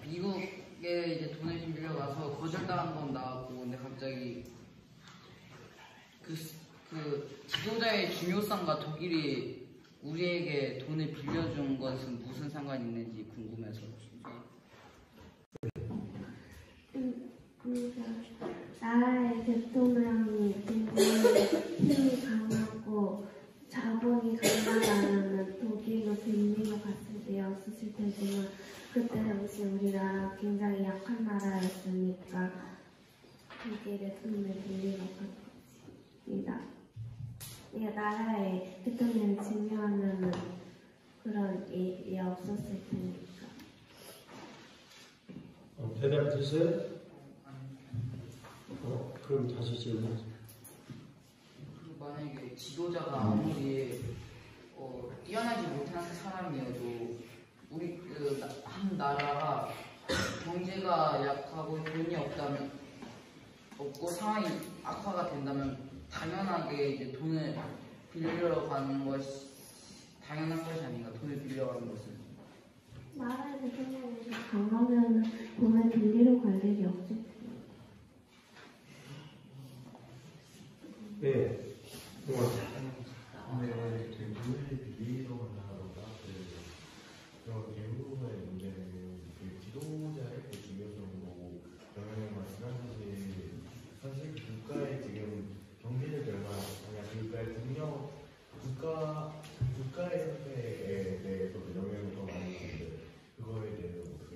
미국에 이제 돈을 좀 빌려가서 거절당한 건 나왔고, 근데 갑자기 그 지도자의 중요성과 독일이 우리에게 돈을 빌려준 것은 무슨 상관이 있는지 궁금해서. 나라의 대통령이 굉장히 힘이 강하고 자본이 강하다면 독일로 빌리러 갔을 때였을 테지만 그때 당시 우리나라 굉장히 약한 나라였으니까 독일의 돈을 빌리러 갔습니다. 나라의 대통령이 중요하면 그런 일이 없었을 테니까. 대답 주세요. 그럼 다시 질문. 만약에 지도자가 아무리 뛰어나지 못한 사람이어도 우리 한 나라가 경제가 약하고 돈이 없고 상황이 악화가 된다면 당연하게 이제 돈을 빌리러 가는 것이 당연한 것이 아닌가. 돈을 빌려 가는 것은. 나라의 대통령이 강하면 돈을 빌리러 갈 일이 없지. 네. 근데 그 돈을 빌리러 간다던가 그런 대부분의 문제는 그 지도자의 그 중요성이고 영향을 말씀하신 사실 국가의 지금 경제력 얼마나 국가의 국력 국가의 상태에 대해서도 영향을 더 많이 주는데 그거에 대해서 어떻게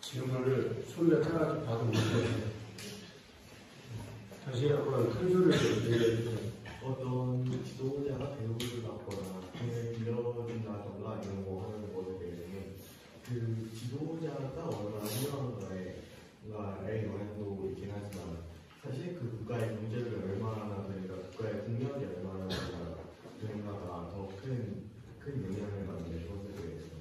질문을 손에 따라서 봐도 못해요. 다시 한번 큰 소리로 얘기해 주세요. 어떤 지도자가 대우를 받거나 돈을 빌려준다던가 이런 거 하는 것에 대해서는 그 지도자가 얼마나 훌륭한가에 영향도 있긴 하지만 사실 그 국가의 경제력이 얼마나 되니까 국가의 국력이 얼마나 되는가가 더 큰 영향을 받는 것에 대해서는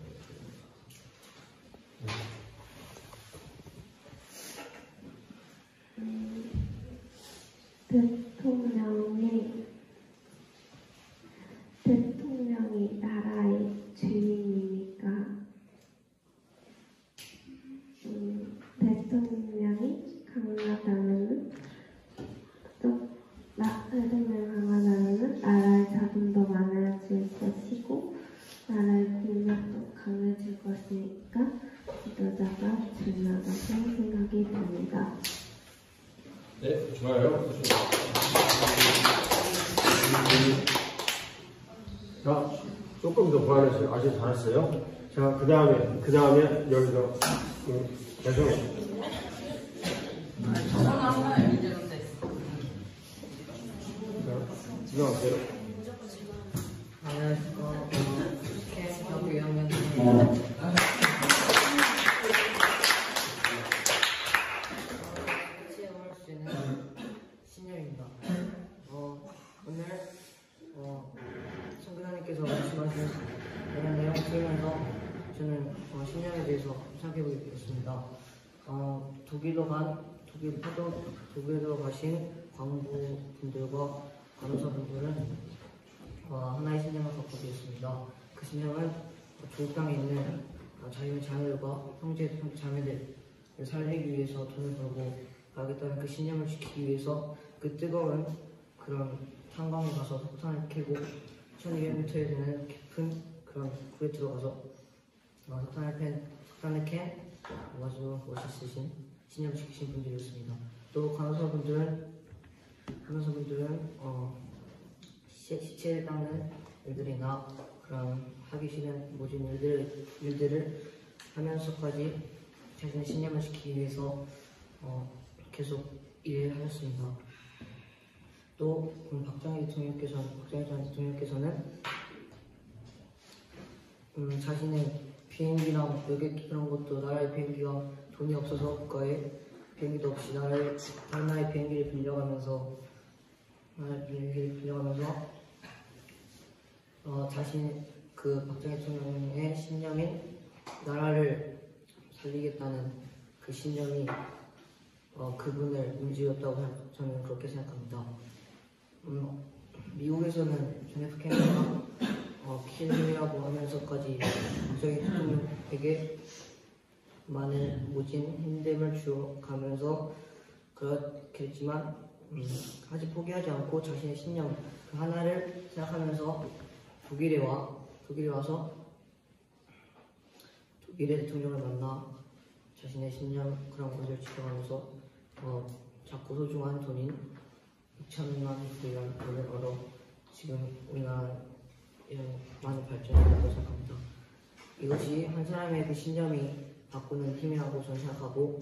대통령이 나라의 주인이니까 대통령이 강하다면은 나라의 자본도 많아질 것이고 나라의 국력도 강해질 것이니까 지도자가 중요하다고 생각이 듭니다. 네, 좋아요. 자, 조금 더 보완했어요. 아주 잘했어요. 자, 그 다음에 여기서 계속. 지나가세요. 안녕하세요. 중학교 2학년 시험을 수 있는 신념입니다. 오늘 선교사님께서 말씀하신 이런 내용 들으면서 저는 신념에 대해서 생각해보게 되었습니다. 독일로 가신 광부분들과 간호사분들은 하나의 신념을 갖고 되었습니다. 그 신념은 조 땅에 있는 자기의 자녀들과 형제 자매들을 살리기 위해서 돈을 벌고 가겠다는 그 신념을 지키기 위해서 그 뜨거운 그런 탄광에 가서 석탄을 캐고 1200m에 되는 깊은 그런 굴에 들어가서 석탄을 캔 아주 멋있으신 신념 지키신 분들이었습니다. 또 간호사분들은 시체를 닦는 일들이나 그런 하기 싫은 모든 일들을 하면서까지 자신의 신념을 지키기 위해서 계속 일을 하셨습니다. 또 박정희 전 대통령께서는 자신의 비행기나 여객기 그런 것도 나라의 비행기가 돈이 없어서 국가에 비행기도 없이 다른 나라의 비행기를 빌려가면서 자신 그 박정희 대통령의 신념인 나라를 살리겠다는 그 신념이 그분을 움직였다고 저는 그렇게 생각합니다. 미국에서는 존 F 케네디가 키즈이라고 하면서까지 박정희 대통령에게 많은 모진 힘듦을 주어가면서 그렇게 했지만 아직 포기하지 않고 자신의 신념 그 하나를 생각하면서 독일에 와서 독일의 대통령을 만나 자신의 신념 그런 것을 지켜가면서 작고 소중한 돈인 2천만 불을 얻어 지금 우리나라 이런 많은 발전이 있다고 생각합니다. 이것이 한 사람의 그 신념이 바꾸는 힘이라고 저는 생각하고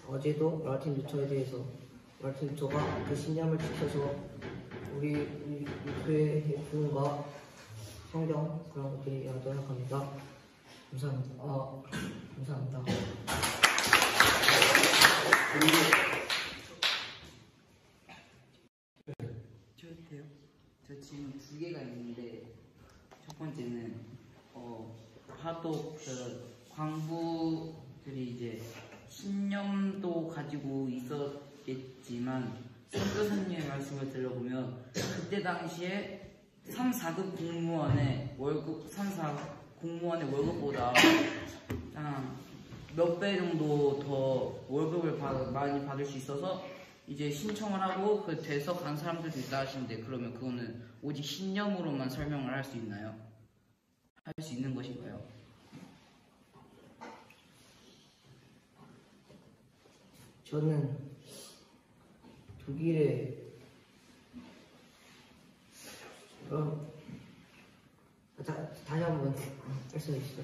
어제도 마르틴 루터가 그 신념을 지켜서 우리 교회의 부흥과 성경 그런 것들이라고 생각합니다. 감사합니다. 저 지금 2개가 있는데 첫 번째는 화독 광부들이 이제 신념도 가지고 있었겠지만 선교사님의 말씀을 들어보면 그때 당시에 3, 4급 공무원의 월급보다 몇 배 정도 더 월급을 많이 받을 수 있어서 이제 신청을 하고 그 돼서 간 사람들도 있다 하시는데 그러면 그거는 오직 신념으로만 설명을 할 수 있나요? 할 수 있는 것인가요? 저는 독일에 다시 한번 말씀해 주시죠.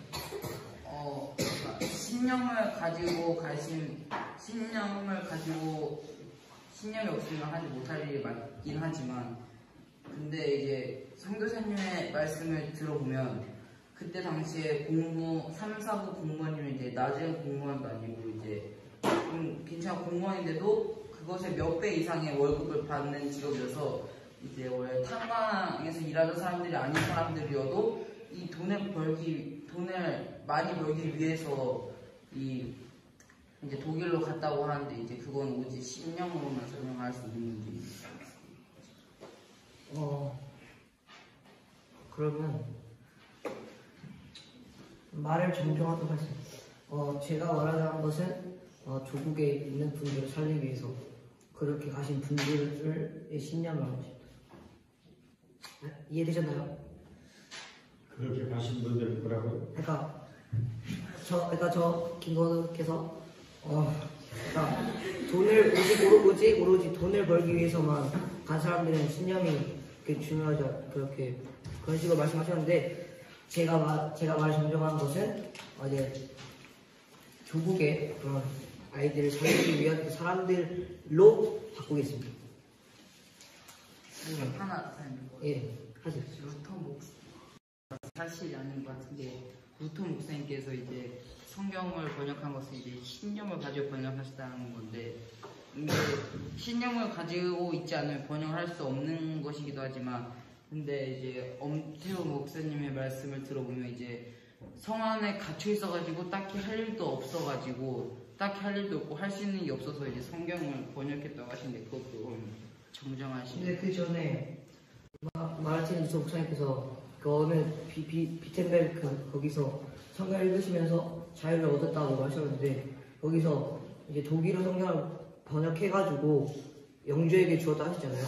신념이 없으면 하지 못할 일이 많긴 하지만 근데 이제 선교사님의 말씀을 들어보면 그때 당시에 3, 4급 공무원이면 이제 낮은 공무원도 아니고 이제 좀 괜찮은 공무원인데도 그것의 몇 배 이상의 월급을 받는 직업이어서 이제 원래 탄광에서 일하던 사람들이 아닌 사람들이어도 이 돈을 많이 벌기 위해서 이제 독일로 갔다고 하는데 이제 그건 오직 신념으로만 설명할 수 있는 문제입니다. 그러면 말을 정정하도록 하겠습니다. 제가 말하는 것은 조국에 있는 분들을 살리기 위해서 그렇게 가신 분들의 신념을 하는 것입니다. 이해되셨나요? 그렇게 가신 분들 뭐라고요? 그러니까 저 김건우께서 오로지 돈을 벌기 위해서만 간 사람들은 신념이 그렇게 중요하죠. 그런 식으로 말씀하셨는데 제가 말을 정정한 것은 이제 조국의 그런 아이들을 살리기 위한 사람들로 바꾸겠습니다. 하나 예, 하세요. 사실 아닌 것 같은데 루터 목사님께서 이제 성경을 번역한 것은 이제 신념을 가지고 번역하셨다는 건데 근데 신념을 가지고 있지 않으면 번역을 할 수 없는 것이기도 하지만 근데 이제 엄태호 목사님의 말씀을 들어보면 이제 성 안에 갇혀 있어가지고 딱히 할 일도 없고 할 수 있는 게 없어서 이제 성경을 번역했다고 하시는데 그것도 정정하시죠. 근데 그 전에 마르틴 루터 목사님께서 그 어느 비텐베르크 거기서 성경을 읽으시면서 자유를 얻었다고 하셨는데 거기서 이제 독일어 성경을 번역해가지고 영주에게 주었다 하시잖아요.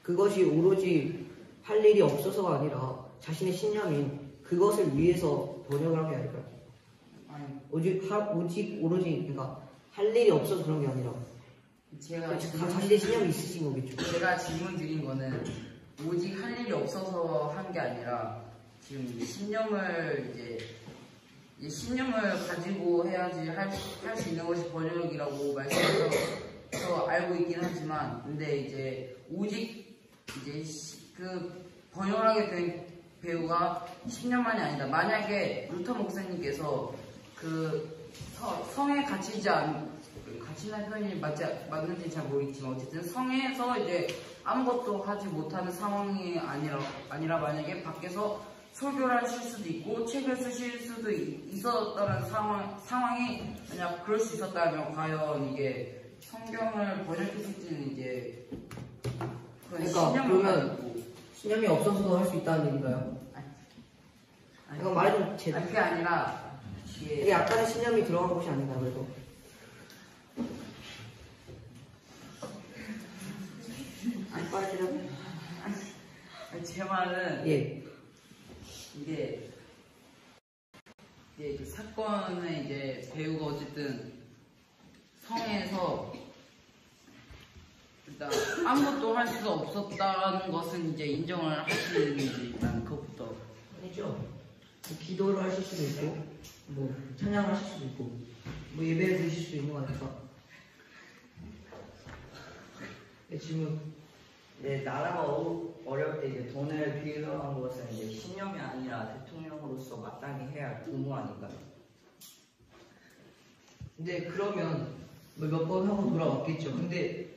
그것이 오로지 할 일이 없어서가 아니라 자신의 신념인 그 그것을 위해서 번역을 한 게 아닐까요? 아니, 오직 오로지 그러니까 할 일이 없어서 그런 게 아니라 제가 자신의 신념이 있으신 거겠죠. 제가 질문 드린 거는 오직 할 일이 없어서 한 게 아니라 지금 신념을 이제 신념을 가지고 해야지 할 수 있는 것이 번역이라고 말씀해서 알고 있긴 하지만, 근데 이제 오직 이제 그 번역을 하게 된 배우가 신념만이 아니다. 만약에 루터 목사님께서 그 성에 갇히는 표현이 맞는지 잘 모르겠지만 어쨌든 성에서 이제 아무것도 하지 못하는 상황이 아니라 만약에 밖에서 설교를 하실 수도 있고 책을 쓰실 수도 있었다는 상황이 만약 그럴 수 있었다면 과연 이게 성경을 번역했을지는 이제 그러니까 그러면 신념이 없어서도 할 수 있다는 얘기인가요? 이거 말이 좀 제대로. 그게 아니라 이게 약간의 신념이 들어간 것이 아닌가 그래도. 안 빠지려고? 제 말은 예. 이게 그 사건의 이제 배우가 어쨌든 성에서 일단 아무것도 할 수 없었다는 것은 이제 인정을 하시는지 일단 그것부터. 아니죠. 뭐 기도를 하실 수도 있고, 뭐 찬양을 하실 수도 있고, 뭐 예배를 드실 수도 있는 거니까. 지금 나라가 어려울 때 이제 돈을 빌려간 것은 이제 신념이 아니라 대통령으로서 마땅히 해야 할 의무 아닌가요? 근데 그러면 몇 번 하고 돌아왔겠죠. 근데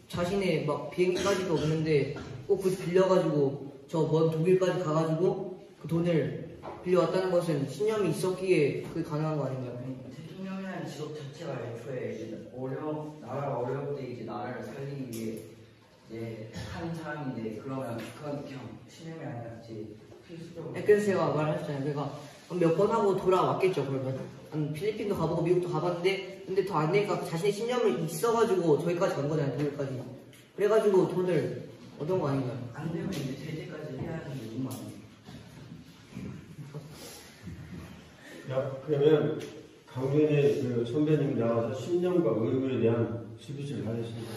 자신의 막 비행기까지도 없는데 꼭 그 빌려가지고 저 먼 독일까지 가가지고 그 돈을 빌려왔다는 것은 신념이 있었기에 그게 가능한 거 아닌가요? 대통령이라는 직업 자체가 애초에 이제 나라가 어려울 때 이제 나라를 살리기 위해 이제 하는 사람인데, 그러면 그건 그냥 신념이 아니라 이제 필수적으로. 그래서 제가 말했잖아요. 그러니까 몇 번 하고 돌아왔겠죠. 그러면 필리핀도 가보고 미국도 가봤는데 근데 더 안 되니까 자신의 신념이 있어가지고 저기까지 간 거잖아요. 독일까지. 그래가지고 돈을 얻은 거 아닌가요? 안 되면 이제 제재까지 해야 하는 게 의무 아니에요? 그러면 강준의 그 선배님 나와서 신념과 의무에 대한 스피치를 하셨습니다.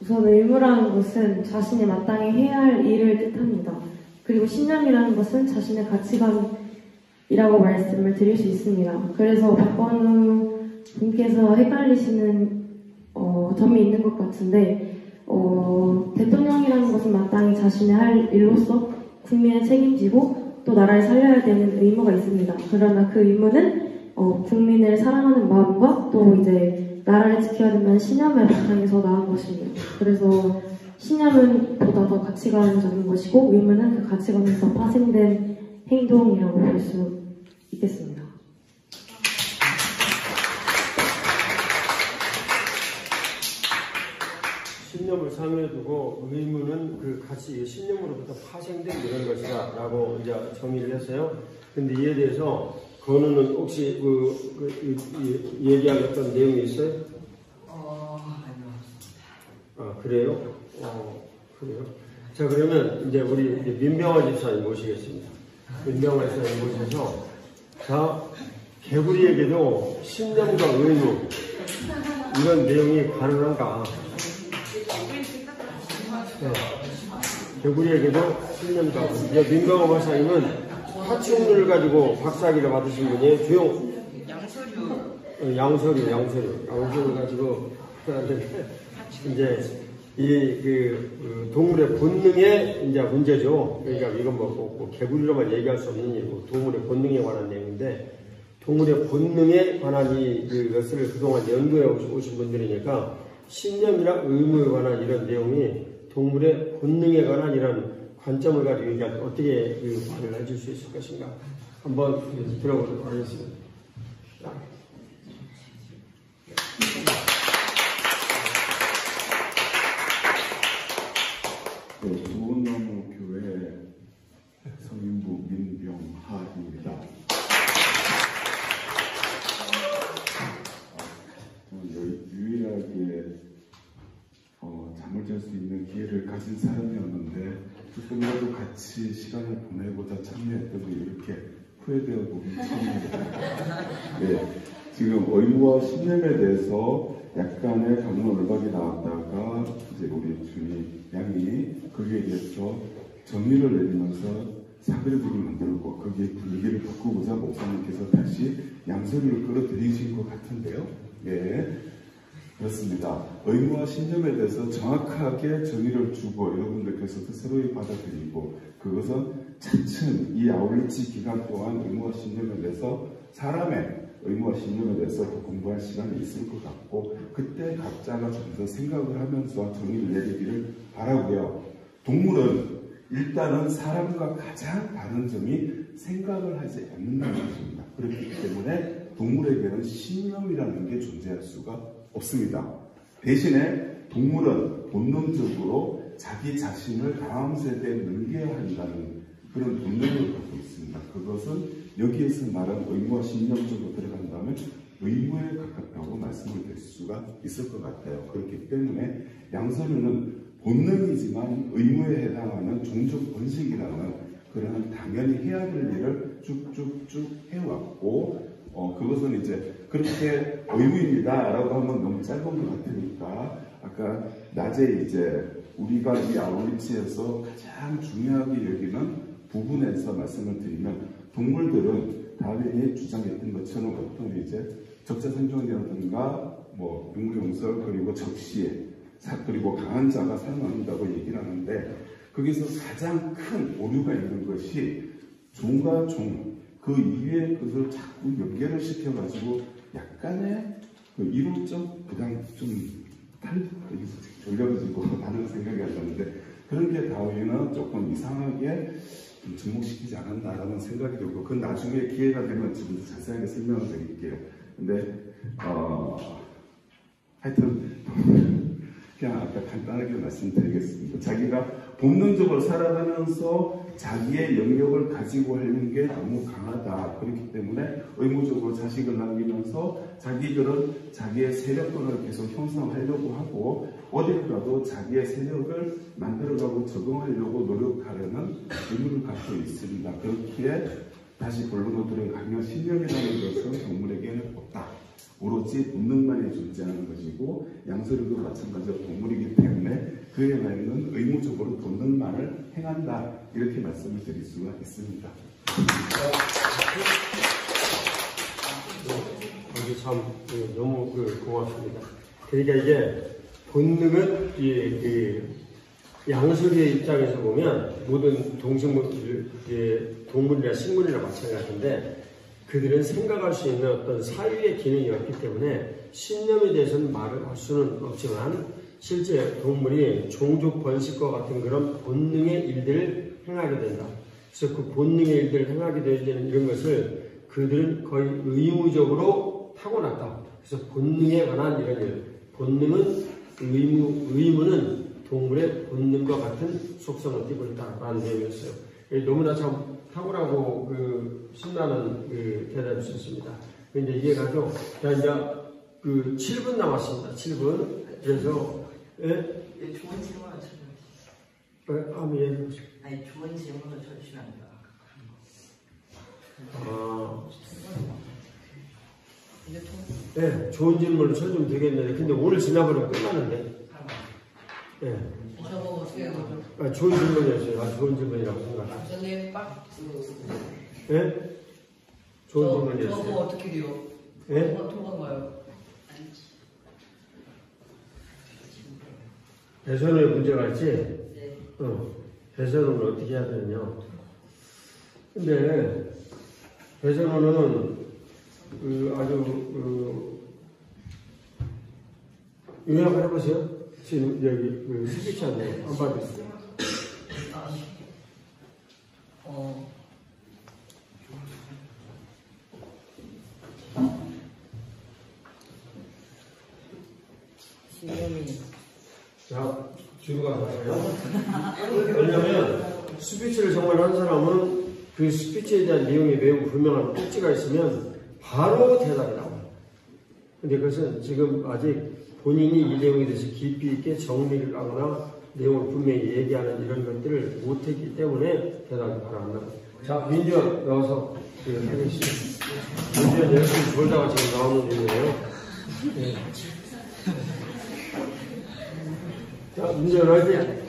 우선 의무라는 것은 자신이 마땅히 해야 할 일을 뜻합니다. 그리고 신념이라는 것은 자신의 가치관이라고 말씀을 드릴 수 있습니다. 그래서 박건우 분께서 헷갈리시는 점이 있는 것 같은데, 대통령이라는 것은 마땅히 자신의 할 일로서 국민을 책임지고 또 나라를 살려야 되는 의무가 있습니다. 그러나 그 의무는 국민을 사랑하는 마음과 또 이제 나라를 지켜야 된다는 신념을 바탕에서 나온 것입니다. 그래서 신념은 보다 더 가치관적인 것이고 의무는 그 가치관에서 파생된 행동이라고 볼 수 있겠습니다. 신념을 상위에 두고 의무는 그 가치, 신념으로부터 파생된 이런 것이다 라고 이제 정의를 했어요. 근데 이에 대해서 건우는 혹시 얘기할 어떤 내용이 있어요? 아니요. 그래요? 그래요? 자, 그러면 이제 우리 민병화 집사님 모시겠습니다. 민병화 집사님 모셔서, 자, 개구리에게도 신념과 의무, 이런 내용이 가능한가? 네. 개구리에게도 신념과 의무. 민병화 박사님은 파충류를 가지고 박사학위를 받으신 분이 양서류 가지고 이제 동물의 본능의 이제 문제죠. 그러니까 이건 뭐 개구리로만 얘기할 수 없는 일이고 동물의 본능에 관한 내용인데, 동물의 본능에 관한 이것을 그동안 연구해 오신 분들이니까 신념이나 의무에 관한 이런 내용이 동물의 본능에 관한 이런 관점을 가지고 얘기할 때 어떻게 말을 해줄 수 있을 것인가 한번 들어보도록 하겠습니다. 좋은 나무 교회 성인부 민병하입니다. 있는 기회를 가진 사람이었는데 조금이라도 같이 시간을 보내고자 참여했더니 이렇게 후회되어 보기 처음입니다. 네, 지금 의무와 신념에 대해서 약간의 강론을박이 나왔다가 이제 우리 준이 양이 거기에 대해서 정리를 내리면서 사그라들을 만들고 거기에 분위기를 바꾸고자 목사님께서 다시 양소리를 끌어들이신 것 같은데요. 네, 그렇습니다. 의무와 신념에 대해서 정확하게 정의를 주고 여러분들께서도 새로이 받아들이고 그것은 차츰 이 아울리치 기간 동안 의무와 신념에 대해서 사람의 의무와 신념에 대해서 더 공부할 시간이 있을 것 같고 그때 각자가 좀 더 생각을 하면서 정의를 내리기를 바라고요. 동물은 일단은 사람과 가장 다른 점이 생각을 하지 않는다는 것입니다. 그렇기 때문에 동물에게는 신념이라는 게 존재할 수가 없습니다. 대신에 동물은 본능적으로 자기 자신을 다음 세대에 넘겨야 한다는 그런 본능을 갖고 있습니다. 그것은 여기에서 말한 의무와 신념 쪽으로 들어간다면 의무에 가깝다고 말씀을 드릴 수가 있을 것 같아요. 그렇기 때문에 양서류는 본능이지만 의무에 해당하는 종족 번식이라는 그런 당연히 해야 될 일을 쭉쭉쭉 해왔고 그것은 이제 그렇게 의무입니다 라고 하면 너무 짧은 것 같으니까 아까 낮에 이제 우리가 이 아울리치에서 가장 중요하게 여기는 부분에서 말씀을 드리면 동물들은 다윈이 주장했던 것처럼 어떤 이제 적자생존이라든가 뭐 용종설 그리고 적시에 그리고 강한 자가 살아난다고 얘기를 하는데 거기서 가장 큰 오류가 있는 것이 종과 종 그 이외의 것을 자꾸 연결을 시켜가지고 약간의 그 이론적 그냥 좀 졸려가지고 하는 생각이 안 나는데 그런 게 다윈은 조금 이상하게 좀 접목시키지 않았나라는 생각이 들고 그건 나중에 기회가 되면 지금 자세하게 설명을 드릴게요. 근데 하여튼 그냥 아까 간단하게 말씀드리겠습니다. 자기가 본능적으로 살아가면서 자기의 영역을 가지고 하는 게 너무 강하다. 그렇기 때문에 의무적으로 자식을 남기면서 자기들은 자기의 세력권을 계속 형성하려고 하고 어딜 가도 자기의 세력을 만들어가고 적응하려고 노력하려는 의무를 갖고 있습니다. 그렇기에 다시 본론으로 들어가면 신념이라는 것은 동물에게는 없다. 오로지 본능만이 존재하는 것이고 양서류도 마찬가지로 동물이기 때문에 그에 있는 의무적으로 본능만을 행한다. 이렇게 말씀을 드릴 수가 있습니다. 여기 참 너무 고맙습니다. 그러니까 이게 본능은 양서류의 입장에서 보면 모든 동물이나 식물이나 마찬가지인데 그들은 생각할 수 있는 어떤 사유의 기능이 없기 때문에 신념에 대해서는 말을 할 수는 없지만 실제 동물이 종족 번식과 같은 그런 본능의 일들을 행하게 된다. 그래서 그 본능의 일들을 행하게 되는 이런 것을 그들은 거의 의무적으로 타고났다. 그래서 본능에 관한 이런 일. 본능은 의무는 동물의 본능과 같은 속성을 띠고 있다라는 내용이었어요. 너무나 참 탁월하고 신나는 대답을 썼습니다. 근데 이해가죠? 자, 이제 7분 남았습니다. 7분. 그래서, 좋은 질문을 쳐주세요. 한번 얘기해보세요. 아니, 좋은 질문을 쳐주시면 안 돼요. 네, 좋은 질문을 쳐주면 되겠는데, 근데 오늘 지나버리면 끝나는데. 네. 저거 어떻게 해요? 좋은 질문이었어요. 좋은 질문이라고 생각합니다. 선생님, 네? 좋은 질문이었어요. 저거 어떻게 돼요? 네? 통과인가요? 대선에 문제가 있지? 네. 대선은 어떻게 해야 되느냐. 근데, 대선은 아주, 요약을 해보세요. 지금 여기 스피치 안에 안 받았어요. 신념이. 자, 뒤로 가봐요. 왜냐면 스피치를 정말 한 사람은 그 스피치에 대한 내용이 매우 분명한 꼭지가 있으면 바로 대답이 나와요. 근데 그것은 지금 아직 본인이 이 내용에 대해서 깊이 있게 정리를 하거나 내용을 분명히 얘기하는 이런 것들을 못했기 때문에 대답이 바로 안 나와요. 자, 민주현 나와서 하겠습니다. 민주현 열심히 돌다가 지금 나오는 중이에요. 네. 자, 민주현 화이팅!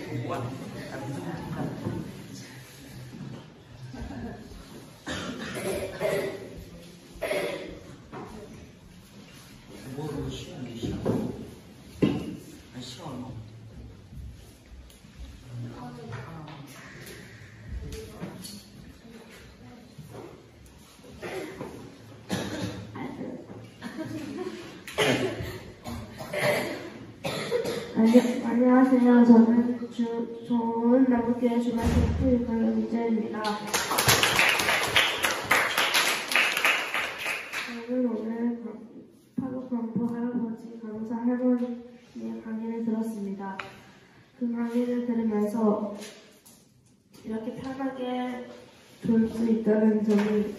뭐로 쉬운 게 쉬워? 아니 쉬워. 안녕하세요. 저는 좋은 나무교회 주말교회 강현재입니다. 저는 오늘 파독광포 할아버지 강사 할머니의 강의를 들었습니다. 그 강의를 들으면서 이렇게 편하게 졸 수 있다는 점이,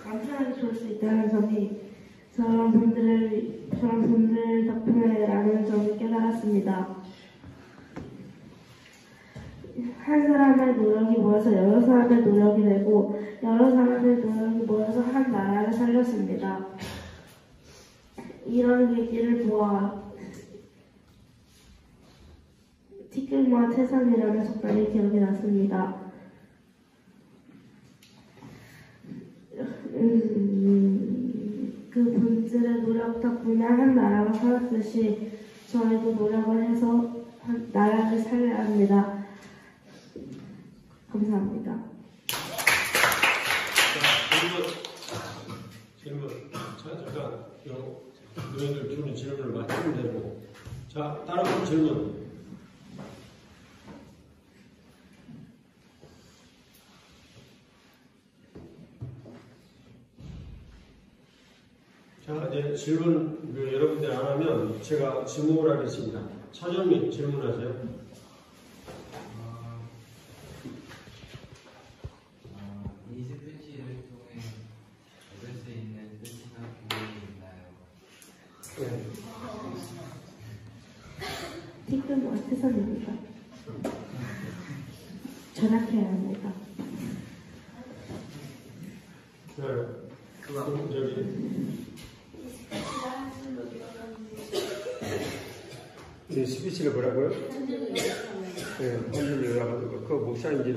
안 편하게 졸 수 있다는 점이 저런 분들 덕분에라는 점을 깨달았습니다. 한 사람의 노력이 모여서 여러 사람의 노력이 되고 여러 사람의 노력이 모여서 한 나라를 살렸습니다. 이런 얘기를 보아 티끌모아 태산이라는 속담이 기억이 났습니다. 그 분들의 노력 덕분에 한 나라가 살았듯이 저희도 노력을 해서 한 나라를 살려야 합니다. 감사합니다. 질문. 잠깐, 너희들 주는 질문을 맞추면 되고. 자, 다른 질문. 자, 이제 질문 여러분들 안 하면 제가 질문을 하겠습니다. 차정민 질문하세요. 이 스피치를 통해 얻을 수 있는 뜻이나 교훈이 있나요? 네. 티끌모아 태산입니다. 절약해야 합니다. 이 스피치를 뭐라고요? 네, 한줄 요약하는 거. 그거 목사님들이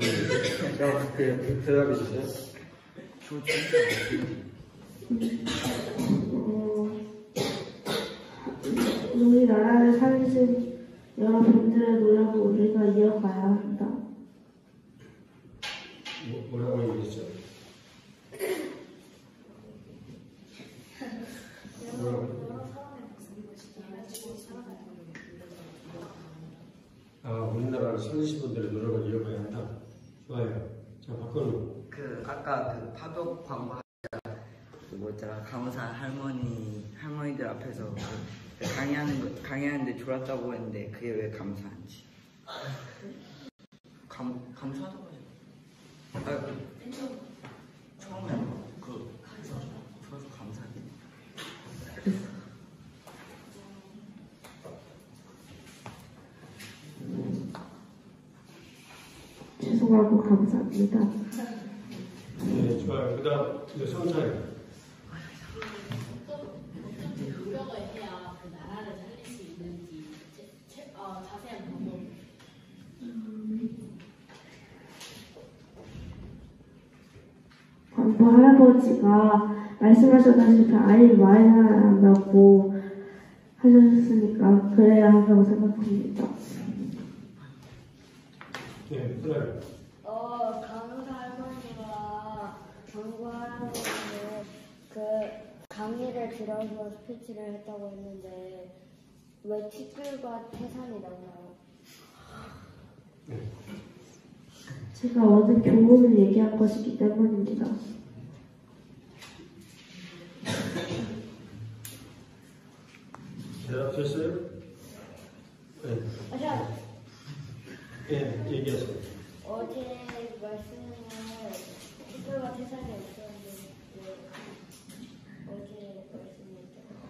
자, 대답해 주세요. 우리나라를 살리신 여러분들의 노력을 우리가 이어가야 한다. 뭐라고 얘기했죠? 우리나라를 살리신 분들의 노력을 이어가야 한다. 좋아요. 자, 박건우. 아까 파독 광고 뭐였더라? 강사 할머니들 앞에서 강의하는데 졸았다고 했는데 그게 왜 감사한지? 감사하다고 해요. 처음에 그래서 감사한데. 죄송하고 감사합니다. 네, 좋아요. 그 다음, 성찬. 노력을 해야 그 나라를 살릴 수 있는지 자세한 방법. 광포 할아버지가 말씀하셨다시피 아이를 많이 낳는다고 하셨으니까 그래야 한다고 생각합니다. 네, 그래요. 강사 할머니가 광고 할아버지는 그 강의를 들어서 스피치를 했다고 했는데 왜 티끌과 태산이 나오나요? 제가 얻은 교훈을 얘기한 것이기 때문입니다. 대답했어요? 네. 네, 얘기하세요. 어제 말씀을 티끌과 태산이 없었는데 어제 말씀했잖아요.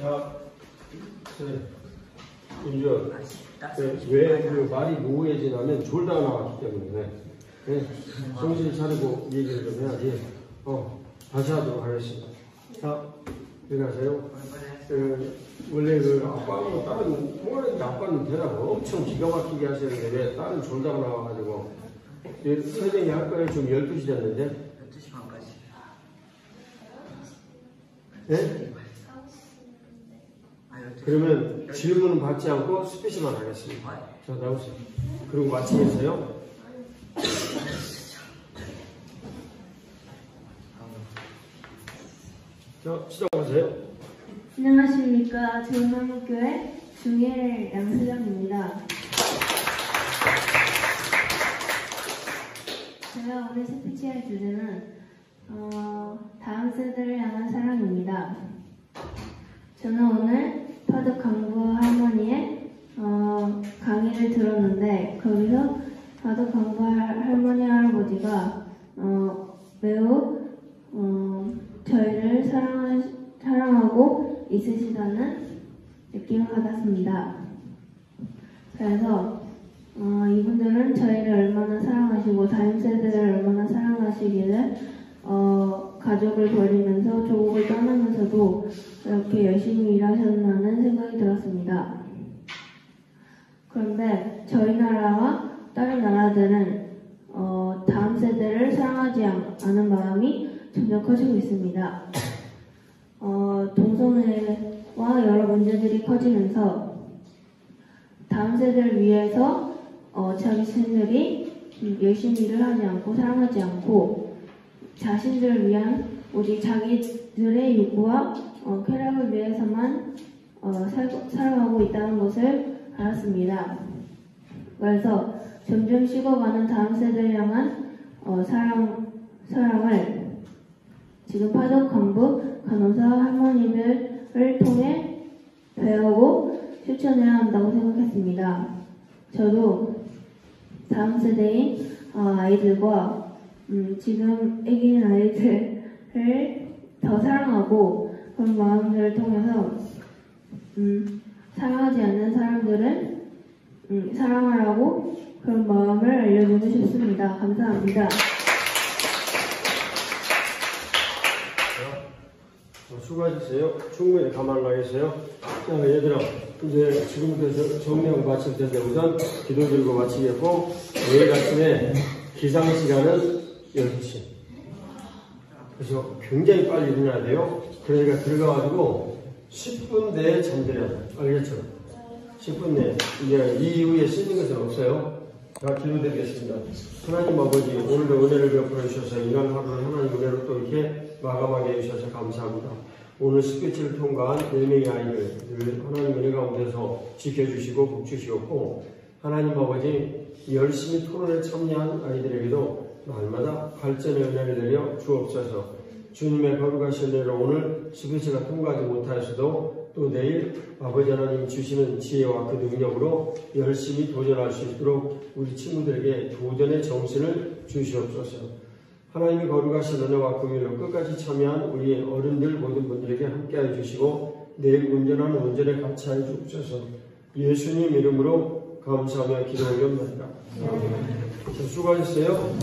자, 이제 왜 그 말이 모호해지냐면 졸다가 나왔기 때문에 네, 정신 차리고 얘기를 좀 해야지. 다시 하도록 하겠습니다. 자, 들어가세요. 원래 그 아빠는 다른 뭐라는지 아빠는 대답을 엄청 기가 막히게 하시는데 왜 딸은 졸다가 나와가지고 선생님이 할 거예요. 지금 12시 됐는데 12시 반까지. 네? 그러면 질문은 받지 않고 스피치만 하겠습니다. 자, 나오세요. 그리고 마치겠어요. 자, 시작하세요. 안녕하십니까. 조은남교회 중일 양수장입니다. 제가 오늘 스피치할 주제는 다음 세대를 향한 사랑입니다. 저는 오늘 파독 강부 할머니의 강의를 들었는데 거기서 파독 강부 할머니 할아버지가 매우 저희를 사랑하고 있으시다는 느낌을 받았습니다. 그래서 이분들은 저희를 얼마나 사랑하시고 다음 세대를 얼마나 사랑하시기를 가족을 버리면서 조국을 떠나면서도 이렇게 열심히 일하셨다는 생각이 들었습니다. 그런데 저희 나라와 다른 나라들은 다음 세대를 사랑하지 않은 마음이 점점 커지고 있습니다. 동성애와 여러 문제들이 커지면서 다음 세대를 위해서 자신들이 열심히 일을 하지 않고 사랑하지 않고 자신들을 위한 오직 자기들의 욕구와 쾌락을 위해서만 살아가고 있다는 것을 알았습니다. 그래서 점점 식어가는 다음 세대를 향한 사랑을 지금 파독 간부 간호사 할머니들을 통해 배우고 실천해야 한다고 생각했습니다. 저도 다음 세대인 아이들과 지금 애기인 아이들을 더 사랑하고 그런 마음들을 통해서 사랑하지 않는 사람들은 사랑하라고 그런 마음을 알려주고 싶습니다. 감사합니다. 수고하셨어요. 충분히 가만 나계세요. 자, 얘들아, 이제 지금부터 정리하고 마칠 텐데 우선 기도 드리고 마치겠고 내일 아침에 기상 시간은 12시. 그래서 굉장히 빨리 일어나야 돼요. 그러니까 들어가가지고 10분 내에 잠들어야 돼. 알겠죠? 10분 내에. 이제 이 이후에 쉬는 것은 없어요. 자, 기도드리겠습니다. 하나님 아버지, 오늘도 은혜를 베풀어 주셔서 이날 하루를 하나님 은혜로 또 이렇게 마감하게 해주셔서 감사합니다. 오늘 스피치를 통과한 4명의 아이들 하나님 은혜 가운데서 지켜주시고 복주시옵고 하나님 아버지 열심히 토론에 참여한 아이들에게도 날마다 발전의 은혜를 내려 주옵소서. 주님의 거룩하신 은혜로 오늘 스피치가 통과하지 못하였어도 또 내일 아버지 하나님 주시는 지혜와 그 능력으로 열심히 도전할 수 있도록 우리 친구들에게 도전의 정신을 주시옵소서. 하나님이 거룩하신 은혜와 긍휼로 끝까지 참여한 우리 어른들 모든 분들에게 함께해 주시고 내일 운전하는 운전에 같이 해 주옵소서. 예수님 이름으로 감사하며 기도 올려옵나이다. 수고하셨어요.